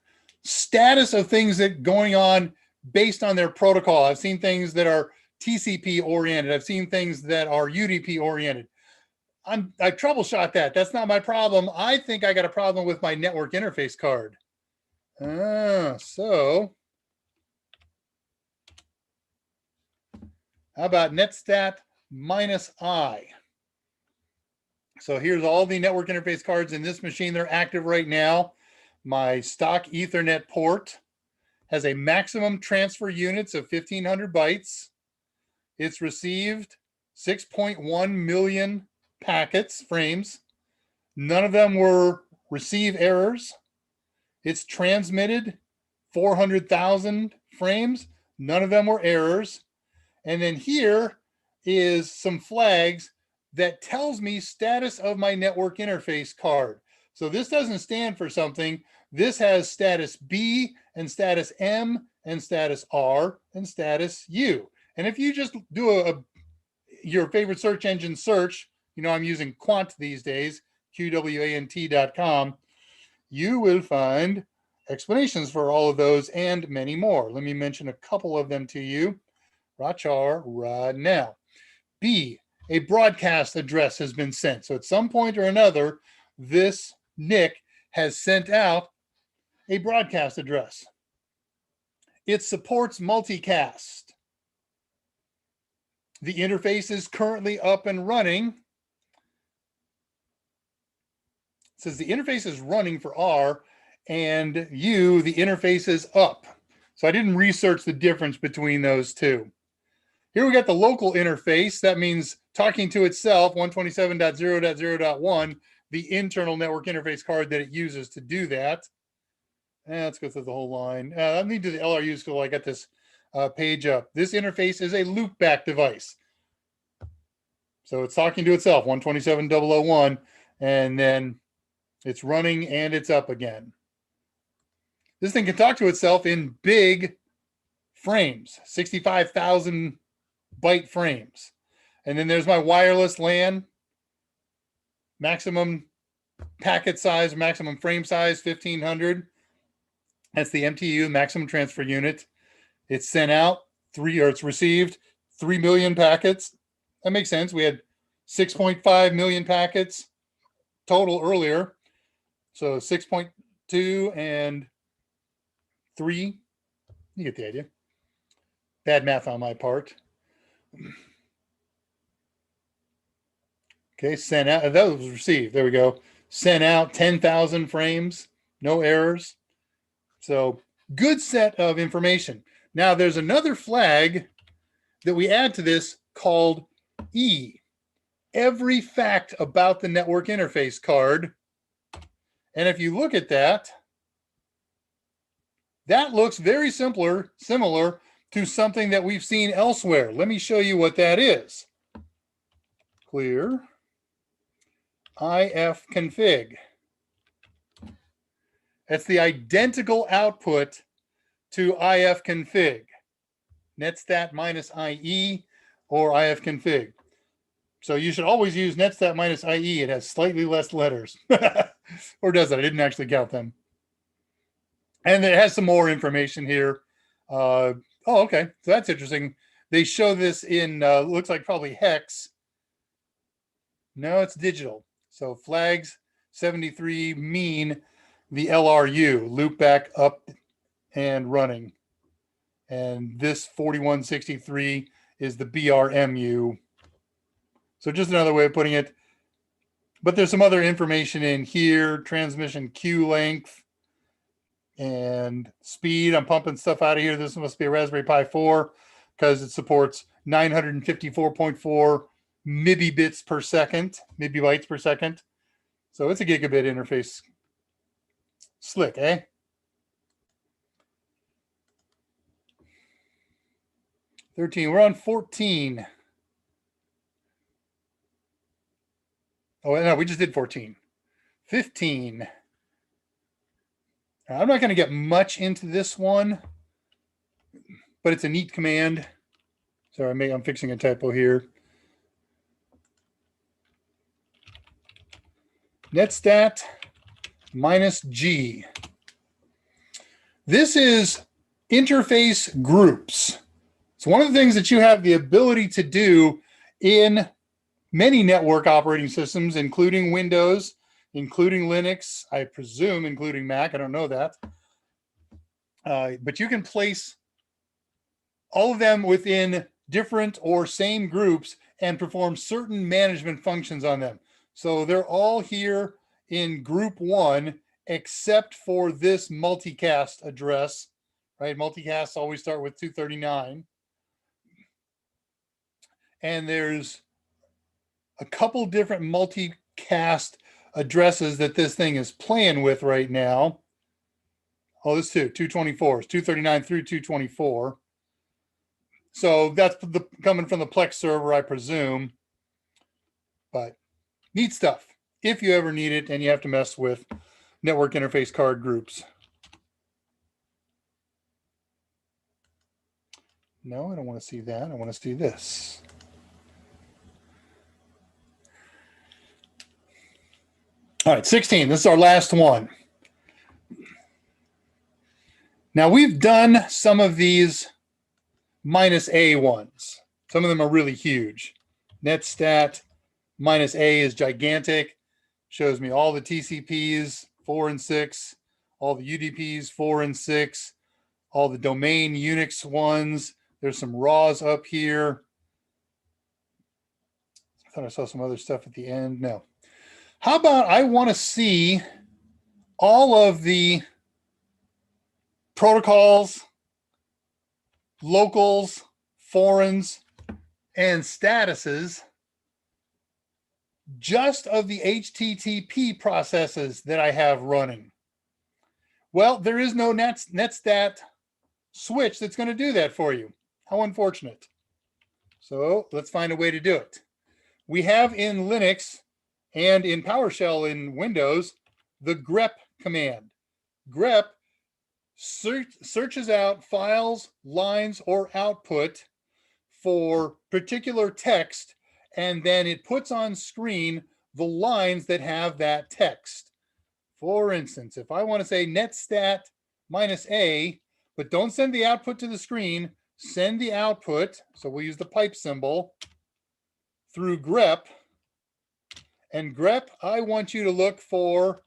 status of things that going on based on their protocol. I've seen things that are TCP oriented. I've seen things that are UDP oriented. I troubleshot that. That's not my problem. I think I got a problem with my network interface card. So how about Netstat -I? So here's all the network interface cards in this machine. They're active right now. My stock Ethernet port has a maximum transfer units of 1,500 bytes. It's received 6.1 million packets, frames. None of them were receive errors. It's transmitted 400,000 frames. None of them were errors. And then here is some flags that tells me status of my network interface card. So this doesn't stand for something. This has status B and status M and status R and status U. And if you just do your favorite search engine search, you know, I'm using Quant these days, QWANT.com, you will find explanations for all of those and many more. Let me mention a couple of them to you. Rachar right now. B, a broadcast address has been sent. So at some point or another, this NIC has sent out a broadcast address. It supports multicast. The interface is currently up and running. It says the interface is running for R, and U, the interface is up. So I didn't research the difference between those two. Here we got the local interface. That means talking to itself, 127.0.0.1, the internal network interface card that it uses to do that. And let's go through the whole line. Let me do the LRUs so I got this page up. This interface is a loopback device. So it's talking to itself, 127.0.0.1, and then it's running and it's up again. This thing can talk to itself in big frames, 65,000 byte frames. And then there's my wireless LAN, maximum packet size, maximum frame size, 1,500. That's the MTU, maximum transfer unit. It's sent out it's received 3 million packets. That makes sense. We had 6.5 million packets total earlier. So 6.2 and 3. You get the idea. Bad math on my part. Okay, sent out. That was received. There we go. Sent out 10,000 frames. No errors. So good set of information. Now there's another flag that we add to this called E. Every fact about the network interface card. And if you look at that, that looks very similar to something that we've seen elsewhere. Let me show you what that is. Clear. IF config. That's the identical output to IF config. Netstat minus IE or IF config. So you should always use netstat minus IE. It has slightly less letters. Or does it? I didn't actually count them. And it has some more information here. Oh, okay. So that's interesting. They show this in, looks like probably hex. No, it's digital. So flags 73 mean the LRU, loop back up and running. And this 4163 is the BRMU. So just another way of putting it. But there's some other information in here, transmission queue length and speed. I'm pumping stuff out of here. This must be a Raspberry Pi 4 because it supports 954.4 MB per second, megabytes per second. So it's a gigabit interface. Slick, eh? We're on 14. Oh, no, we just did 14. 15. I'm not going to get much into this one, but it's a neat command. Sorry, I'm fixing a typo here. Netstat minus G. This is interface groups. It's one of the things that you have the ability to do in many network operating systems, including Windows, including Linux, I presume, including Mac. I don't know that. But you can place all of them within different or same groups and perform certain management functions on them. So they're all here in group 1, except for this multicast address, right? Multicasts always start with 239. And there's a couple different multicast addresses that this thing is playing with right now. Oh, this too, 224, 239 through 224. So that's coming from the Plex server, I presume. But neat stuff if you ever need it and you have to mess with network interface card groups. No, I don't want to see that. I want to see this. All right, 16. This is our last one. Now, we've done some of these minus A ones. Some of them are really huge. Netstat minus A is gigantic. Shows me all the TCPs, 4 and 6, all the UDPs, 4 and 6, all the domain Unix ones. There's some RAWs up here. I thought I saw some other stuff at the end. No. How about I want to see all of the protocols, locals, foreigns, and statuses just of the HTTP processes that I have running. Well, there is no Netstat switch that's going to do that for you. How unfortunate. So let's find a way to do it. We have in Linux and in PowerShell in Windows, the grep command. Grep searches out files, lines, or output for particular text, and then it puts on screen the lines that have that text. For instance, if I want to say netstat minus A, but don't send the output to the screen, send the output, so we'll use the pipe symbol, through grep. And grep, I want you to look for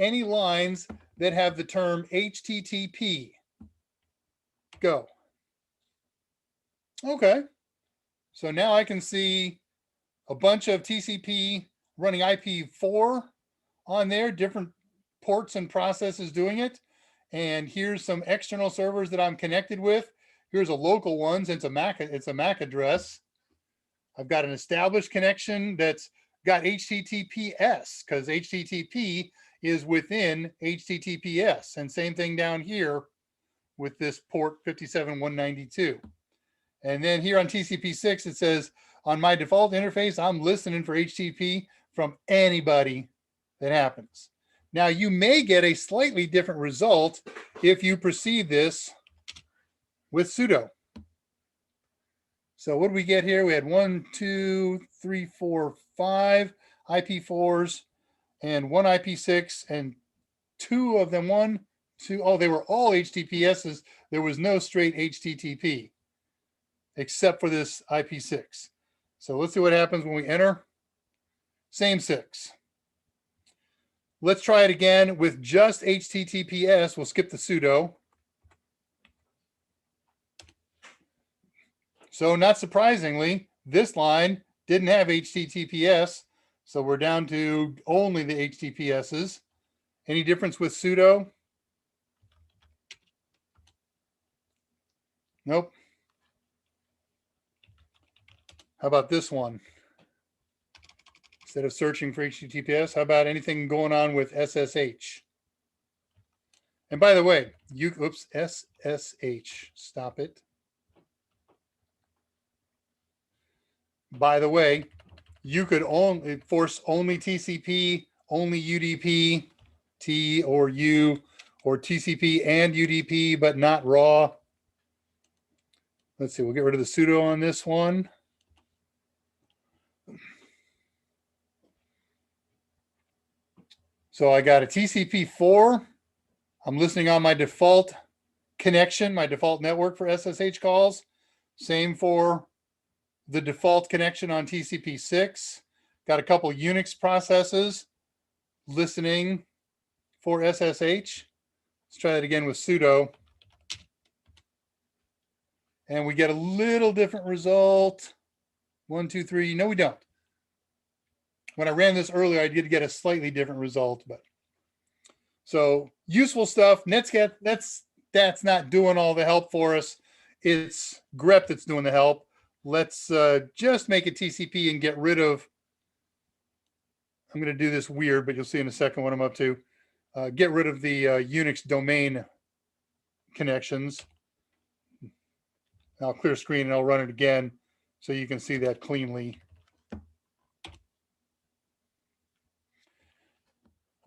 any lines that have the term HTTP. Go. Okay. So now I can see a bunch of TCP running IP4 on there, different ports and processes doing it. And here's some external servers that I'm connected with. Here's a local one. It's a MAC address. I've got an established connection that's got HTTPS because HTTP is within HTTPS. And same thing down here with this port 57192. And then here on TCP6, it says, on my default interface, I'm listening for HTTP from anybody that happens. Now, you may get a slightly different result if you proceed this with sudo. So what do we get here? We had 1, 2, 3, 4, 5 IP4s and 1 IP6 and 2 of them, 1, 2, oh, they were all HTTPSs. There was no straight HTTP except for this IP6. So let's see what happens when we enter. Same 6. Let's try it again with just HTTPS. We'll skip the sudo. So not surprisingly, this line didn't have HTTPS. So we're down to only the HTTPSs. Any difference with sudo? Nope. How about this one? Instead of searching for HTTPS, how about anything going on with SSH? And by the way, oops, SSH, stop it. By the way, you could only force only TCP, only UDP, T or U, or TCP and UDP, but not raw. Let's see, we'll get rid of the sudo on this one. So I got a TCP4. I'm listening on my default connection, my default network for SSH calls. Same for the default connection on TCP6. Got a couple Unix processes listening for SSH. Let's try that again with sudo. And we get a little different result. 1, 2, 3. No, we don't. When I ran this earlier, I did get a slightly different result, but so useful stuff. Netstat, that's not doing all the help for us. It's grep that's doing the help. Let's just make it TCP and get rid of, I'm going to do this weird, but you'll see in a second what I'm up to. Get rid of the Unix domain connections. I'll clear screen and I'll run it again so you can see that cleanly.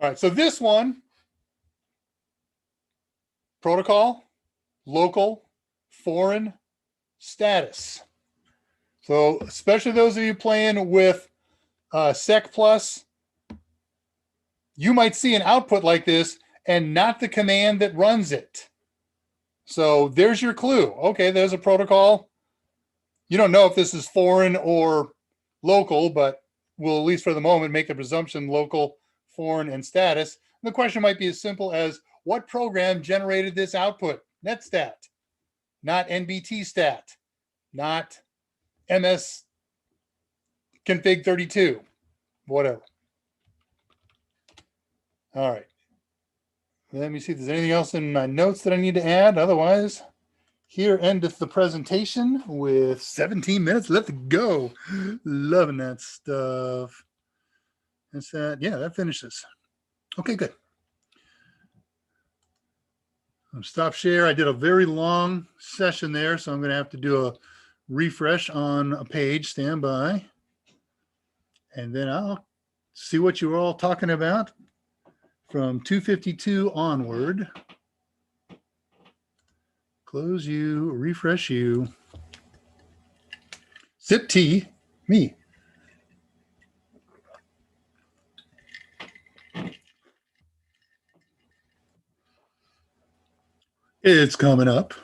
All right, so this one, protocol, local, foreign, status. So especially those of you playing with Sec Plus, you might see an output like this and not the command that runs it. So there's your clue. Okay, there's a protocol. You don't know if this is foreign or local, but we'll, at least for the moment, make the presumption local, foreign, and status. And the question might be as simple as, what program generated this output? Netstat, not NBTstat, not MS config 32, whatever. All right. Let me see if there's anything else in my notes that I need to add. Otherwise, here endeth the presentation with 17 minutes left to go. Loving that stuff. That's that. Yeah, that finishes. Okay, good. Stop share. I did a very long session there, so I'm going to have to do a refresh on a page. Stand by. And then I'll see what you were all talking about from 252 onward. Close you, refresh you. Sip tea, me. It's coming up.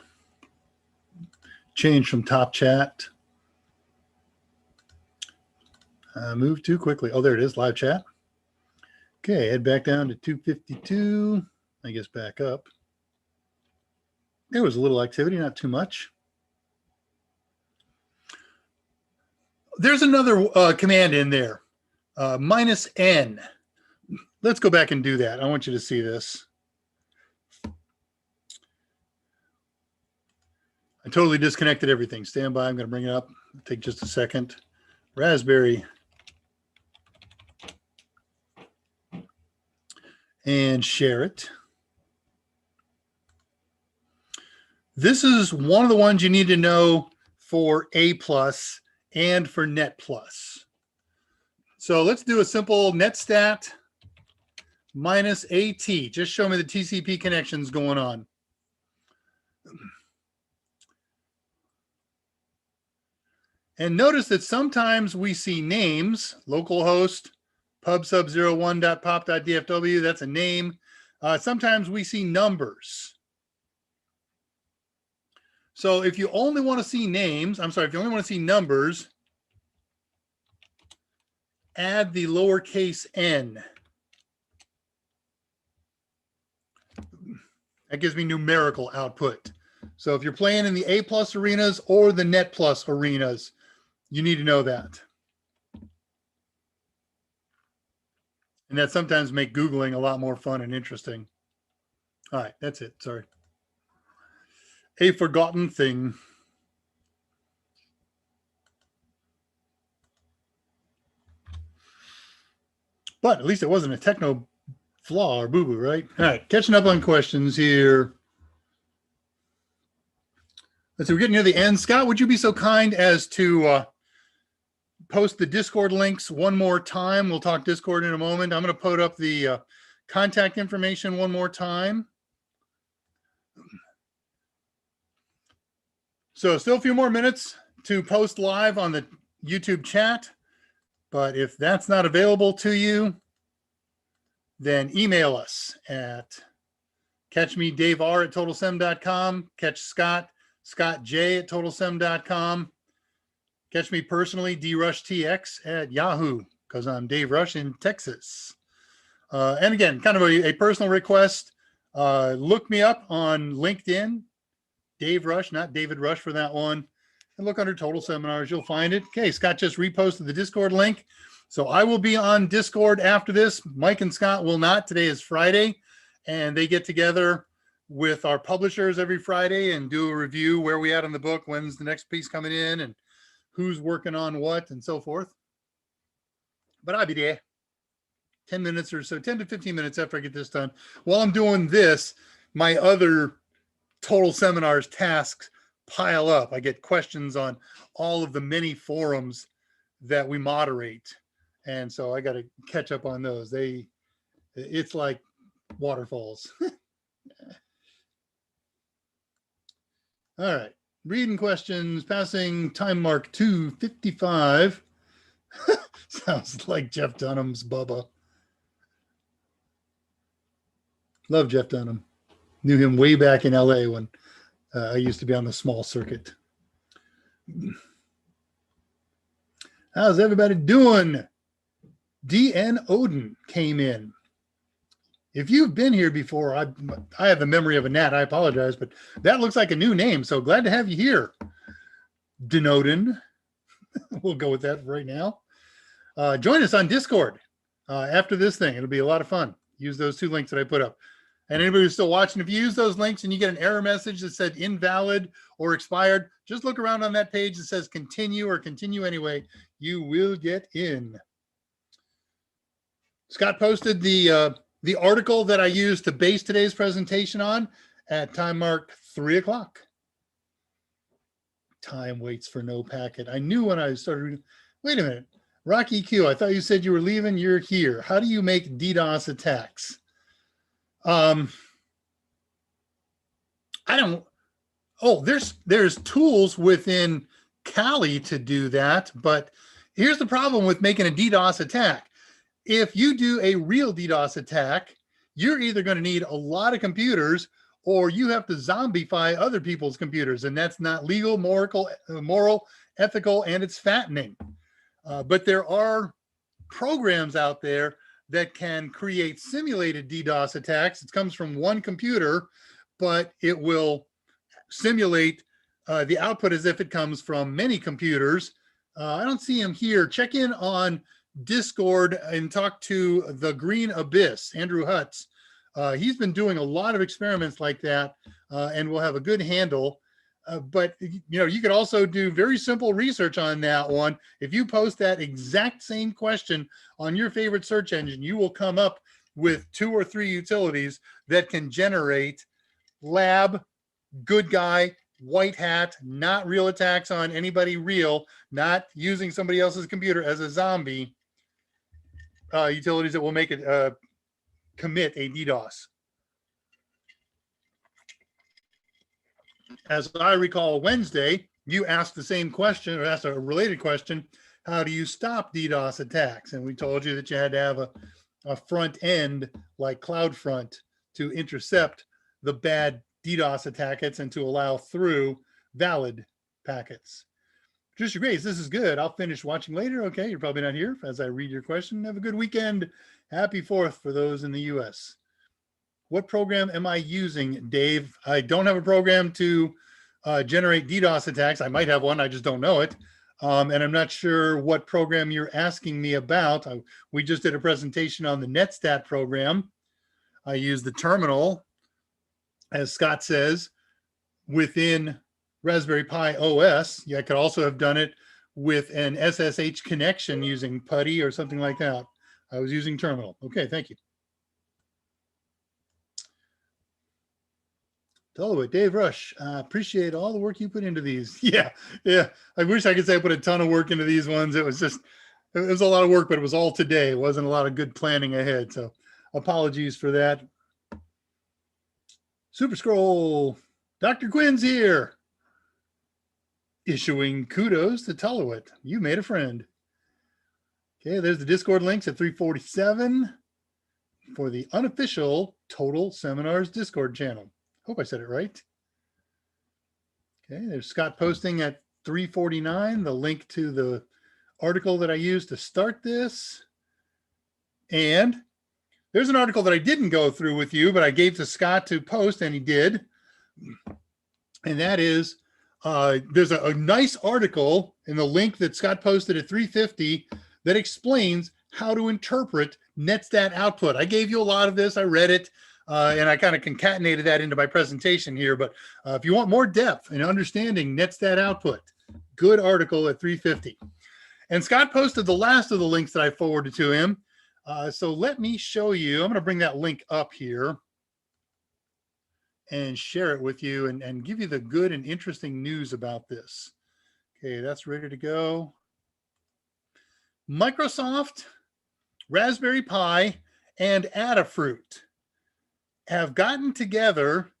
Change from top chat. Move too quickly. Oh, there it is, live chat. Okay, head back down to 252. I guess back up. There was a little activity, not too much. There's another command in there, -n. Let's go back and do that. I want you to see this. I totally disconnected everything. Stand by. I'm going to bring it up. It'll take just a second. Raspberry. And share it. This is one of the ones you need to know for A+ and for Net+. So let's do a simple Netstat -AT. Just show me the TCP connections going on. And notice that sometimes we see names, localhost, pubsub01.pop.dfw, that's a name. Sometimes we see numbers. So if you only want to see names, if you only want to see numbers, add the lowercase n. That gives me numerical output. So if you're playing in the A+ arenas or the Net+ arenas, you need to know that. And that sometimes make Googling a lot more fun and interesting. All right, that's it. Sorry. A forgotten thing. But at least it wasn't a techno flaw or boo-boo, right? All right, catching up on questions here. Let's see, we're getting near the end. Scott, would you be so kind as to post the Discord links one more time? We'll talk Discord in a moment. I'm going to put up the contact information one more time. So still a few more minutes to post live on the YouTube chat. But if that's not available to you, then email us at catchmedavr@totalsem.com, catch Scott j@totalsem.com. Catch me personally, drushtx at Yahoo, because I'm Dave Rush in Texas. And again, kind of a personal request. Look me up on LinkedIn, Dave Rush, not David Rush for that one. And look under Total Seminars, you'll find it. Okay, Scott just reposted the Discord link. So I will be on Discord after this. Mike and Scott will not. Today is Friday, and they get together with our publishers every Friday and do a review where we at in the book, when's the next piece coming in, and who's working on what, and so forth. But I'll be there 10 minutes or so, 10 to 15 minutes after I get this done. While I'm doing this, my other Total Seminars tasks pile up. I get questions on all of the many forums that we moderate. And so I got to catch up on those. It's like waterfalls. All right. Reading questions, passing time mark 2:55. Sounds like Jeff Dunham's Bubba. Love Jeff Dunham. Knew him way back in LA when I used to be on the small circuit. How's everybody doing? DN Odin came in. If you've been here before, I have the memory of a gnat. I apologize, but that looks like a new name. So glad to have you here, Denodin. We'll go with that right now. Join us on Discord after this thing. It'll be a lot of fun. Use those two links that I put up. And anybody who's still watching, if you use those links and you get an error message that said invalid or expired, just look around on that page that says continue or continue anyway. You will get in. Scott posted the article that I used to base today's presentation on at time mark 3 o'clock. Time waits for no packet. I knew when I started reading. Wait a minute. Rocky Q, I thought you said you were leaving. You're here. How do you make DDoS attacks? I don't. Oh, there's tools within Kali to do that. But here's the problem with making a DDoS attack. If you do a real DDoS attack, you're either going to need a lot of computers or you have to zombify other people's computers. And that's not legal, moral, ethical, and it's fattening. But there are programs out there that can create simulated DDoS attacks. It comes from one computer, but it will simulate the output as if it comes from many computers. I don't see him here. Check in on Discord and talk to the Green Abyss, Andrew Hutz. He's been doing a lot of experiments like that and will have a good handle. But you could also do very simple research on that one. If you post that exact same question on your favorite search engine, you will come up with 2 or 3 utilities that can generate lab, good guy, white hat, not real attacks on anybody real, not using somebody else's computer as a zombie, utilities that will make it commit a DDoS. As I recall, Wednesday, you asked the same question, or asked a related question: how do you stop DDoS attacks? And we told you that you had to have a front end like CloudFront to intercept the bad DDoS packets and to allow through valid packets. Patricia Grace, this is good. I'll finish watching later. Okay, you're probably not here as I read your question. Have a good weekend. Happy 4th for those in the US. What program am I using, Dave? I don't have a program to generate DDoS attacks. I might have one, I just don't know it. And I'm not sure what program you're asking me about. We just did a presentation on the Netstat program. I use the terminal, as Scott says, within Raspberry Pi OS. Yeah, I could also have done it with an SSH connection using PuTTY or something like that. I was using terminal. Okay, thank you. Delaware, Dave Rush, appreciate all the work you put into these. Yeah. I wish I could say I put a ton of work into these ones. It was a lot of work, but it was all today. It wasn't a lot of good planning ahead. So apologies for that. Super Scroll, Dr. Quinn's here. Issuing kudos to Tullowit. You made a friend. Okay, there's the Discord links at 347 for the unofficial Total Seminars Discord channel. Hope I said it right. Okay, there's Scott posting at 349, the link to the article that I used to start this. And there's an article that I didn't go through with you, but I gave to Scott to post, and he did. And that is, there's a nice article in the link that Scott posted at 350 that explains how to interpret Netstat output. I gave you a lot of this. I read it. And I kind of concatenated that into my presentation here. But if you want more depth in understanding Netstat output, good article at 350. And Scott posted the last of the links that I forwarded to him. So let me show you. I'm going to bring that link up here and share it with you and give you the good and interesting news about this. Okay, that's ready to go. Microsoft, Raspberry Pi, and Adafruit have gotten together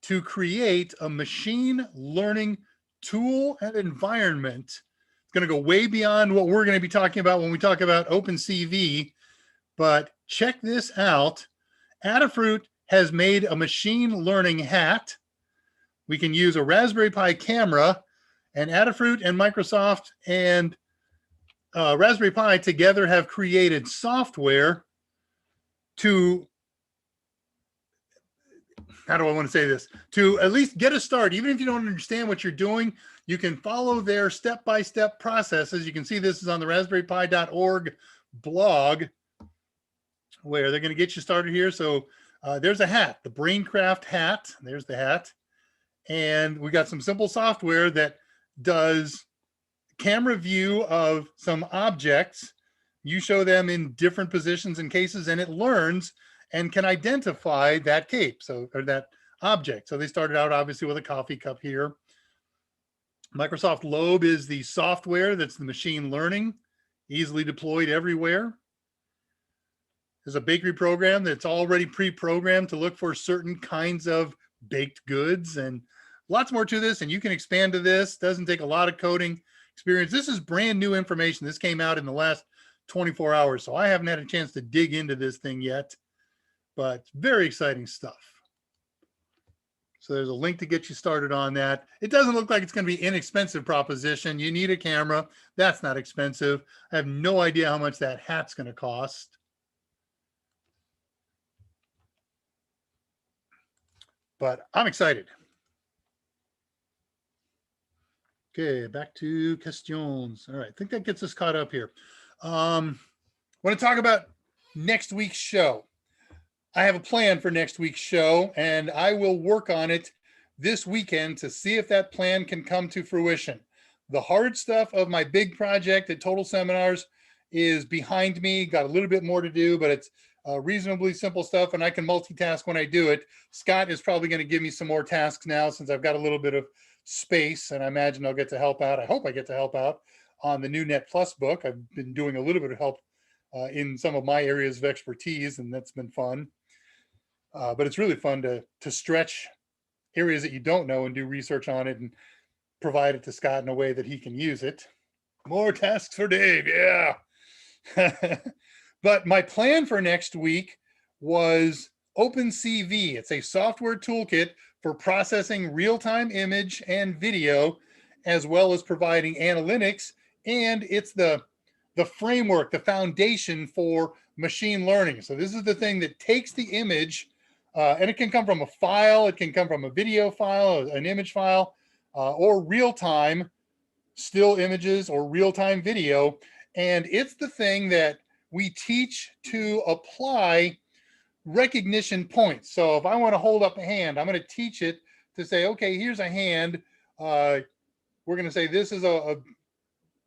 to create a machine learning tool and environment. It's going to go way beyond what we're going to be talking about when we talk about OpenCV, but check this out. Adafruit has made a machine learning hat. We can use a Raspberry Pi camera, and Adafruit and Microsoft and Raspberry Pi together have created software to, how do I want to say this? To at least get a start. Even if you don't understand what you're doing, you can follow their step-by-step processes. You can see this is on the raspberrypi.org blog where they're going to get you started here. So there's a hat, the Braincraft hat. There's the hat. And we got some simple software that does camera view of some objects. You show them in different positions and cases, and it learns and can identify that cape, or that object. So they started out obviously with a coffee cup here. Microsoft Lobe is the software that's the machine learning, easily deployed everywhere. There's a bakery program that's already pre-programmed to look for certain kinds of baked goods, and lots more to this, and you can expand to this. Doesn't take a lot of coding experience. This is brand new information. This came out in the last 24 hours, so I haven't had a chance to dig into this thing yet, but very exciting stuff. So there's a link to get you started on that. It doesn't look like it's going to be an inexpensive proposition. You need a camera. That's not expensive. I have no idea how much that hat's going to cost. but I'm excited. Okay, back to questions. All right, I think that gets us caught up here. Want to talk about next week's show. I have a plan for next week's show, and I will work on it this weekend to see if that plan can come to fruition. The hard stuff of my big project at Total Seminars is behind me. Got a little bit more to do, but it's reasonably simple stuff, and I can multitask when I do it. Scott is probably going to give me some more tasks now since I've got a little bit of space, and I imagine I'll get to help out. I hope I get to help out on the new Net Plus book. I've been doing a little bit of help in some of my areas of expertise, and that's been fun. But it's really fun to stretch areas that you don't know and do research on it and provide it to Scott in a way that he can use it. More tasks for Dave, yeah. But my plan for next week was OpenCV. It's a software toolkit for processing real-time image and video, as well as providing analytics. And it's the framework, the foundation for machine learning. So this is the thing that takes the image, and it can come from a file, it can come from a video file, an image file, or real-time still images or real-time video. And it's the thing that we teach to apply recognition points. So if I want to hold up a hand, I'm going to teach it to say, okay, here's a hand. We're going to say this is a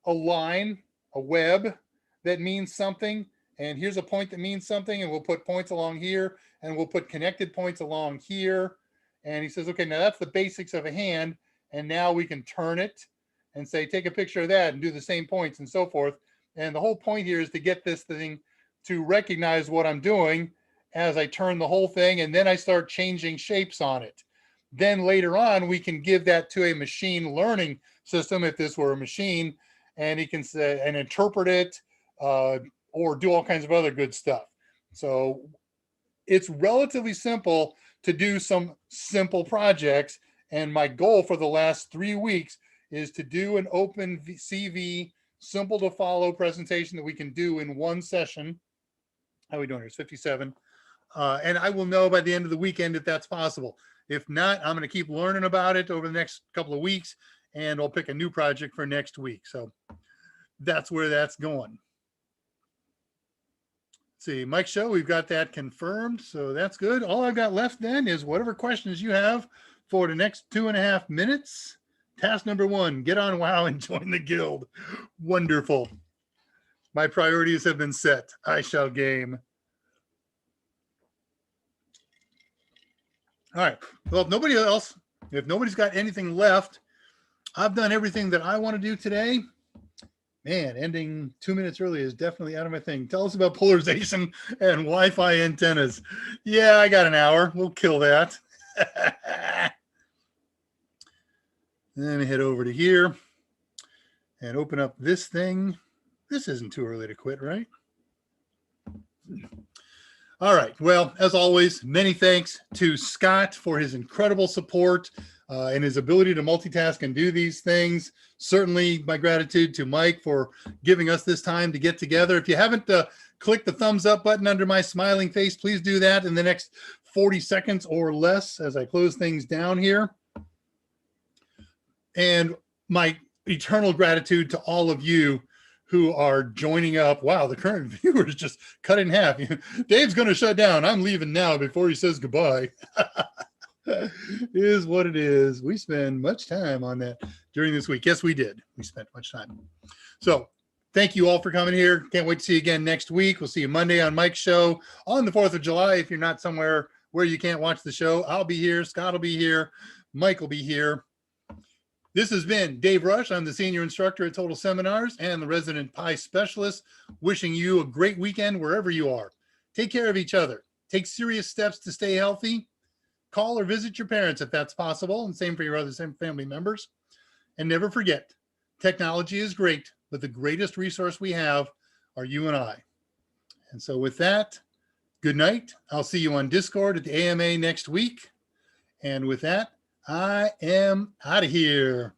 line, a web that means something. And here's a point that means something. And we'll put points along here, and we'll put connected points along here. And he says, okay, now that's the basics of a hand. And now we can turn it and say, take a picture of that and do the same points and so forth. And the whole point here is to get this thing to recognize what I'm doing as I turn the whole thing, and then I start changing shapes on it. Then later on, we can give that to a machine learning system, if this were a machine, and he can say and interpret it or do all kinds of other good stuff. So it's relatively simple to do some simple projects. And my goal for the last 3 weeks is to do an OpenCV simple to follow presentation that we can do in one session. How are we doing here? It's 57. And I will know by the end of the weekend if that's possible. If not, I'm going to keep learning about it over the next couple of weeks, and I'll pick a new project for next week. So that's where that's going. Let's see, Mike's show, we've got that confirmed. So that's good. All I've got left then is whatever questions you have for the next 2.5 minutes. Task number 1, get on WoW and join the guild. Wonderful. My priorities have been set. I shall game. All right. Well, if nobody's got anything left, I've done everything that I want to do today. Man, ending 2 minutes early is definitely out of my thing. Tell us about polarization and Wi-Fi antennas. Yeah, I got an hour. We'll kill that. Then head over to here and open up this thing. This isn't too early to quit, right? All right. Well, as always, many thanks to Scott for his incredible support and his ability to multitask and do these things. Certainly my gratitude to Mike for giving us this time to get together. If you haven't clicked the thumbs up button under my smiling face, please do that in the next 40 seconds or less as I close things down here. And my eternal gratitude to all of you who are joining up. Wow, the current viewers just cut in half. Dave's going to shut down. I'm leaving now before he says goodbye. Is what it is. We spend much time on that during this week. Yes, we did. We spent much time. So thank you all for coming here. Can't wait to see you again next week. We'll see you Monday on Mike's show on the 4th of July. If you're not somewhere where you can't watch the show, I'll be here. Scott will be here. Mike will be here. This has been Dave Rush. I'm the senior instructor at Total Seminars and the resident Pi specialist, wishing you a great weekend wherever you are. Take care of each other. Take serious steps to stay healthy. Call or visit your parents if that's possible, and same for your other family members. And never forget, technology is great, but the greatest resource we have are you and I. And so with that, good night. I'll see you on Discord at the AMA next week. And with that, I am out of here.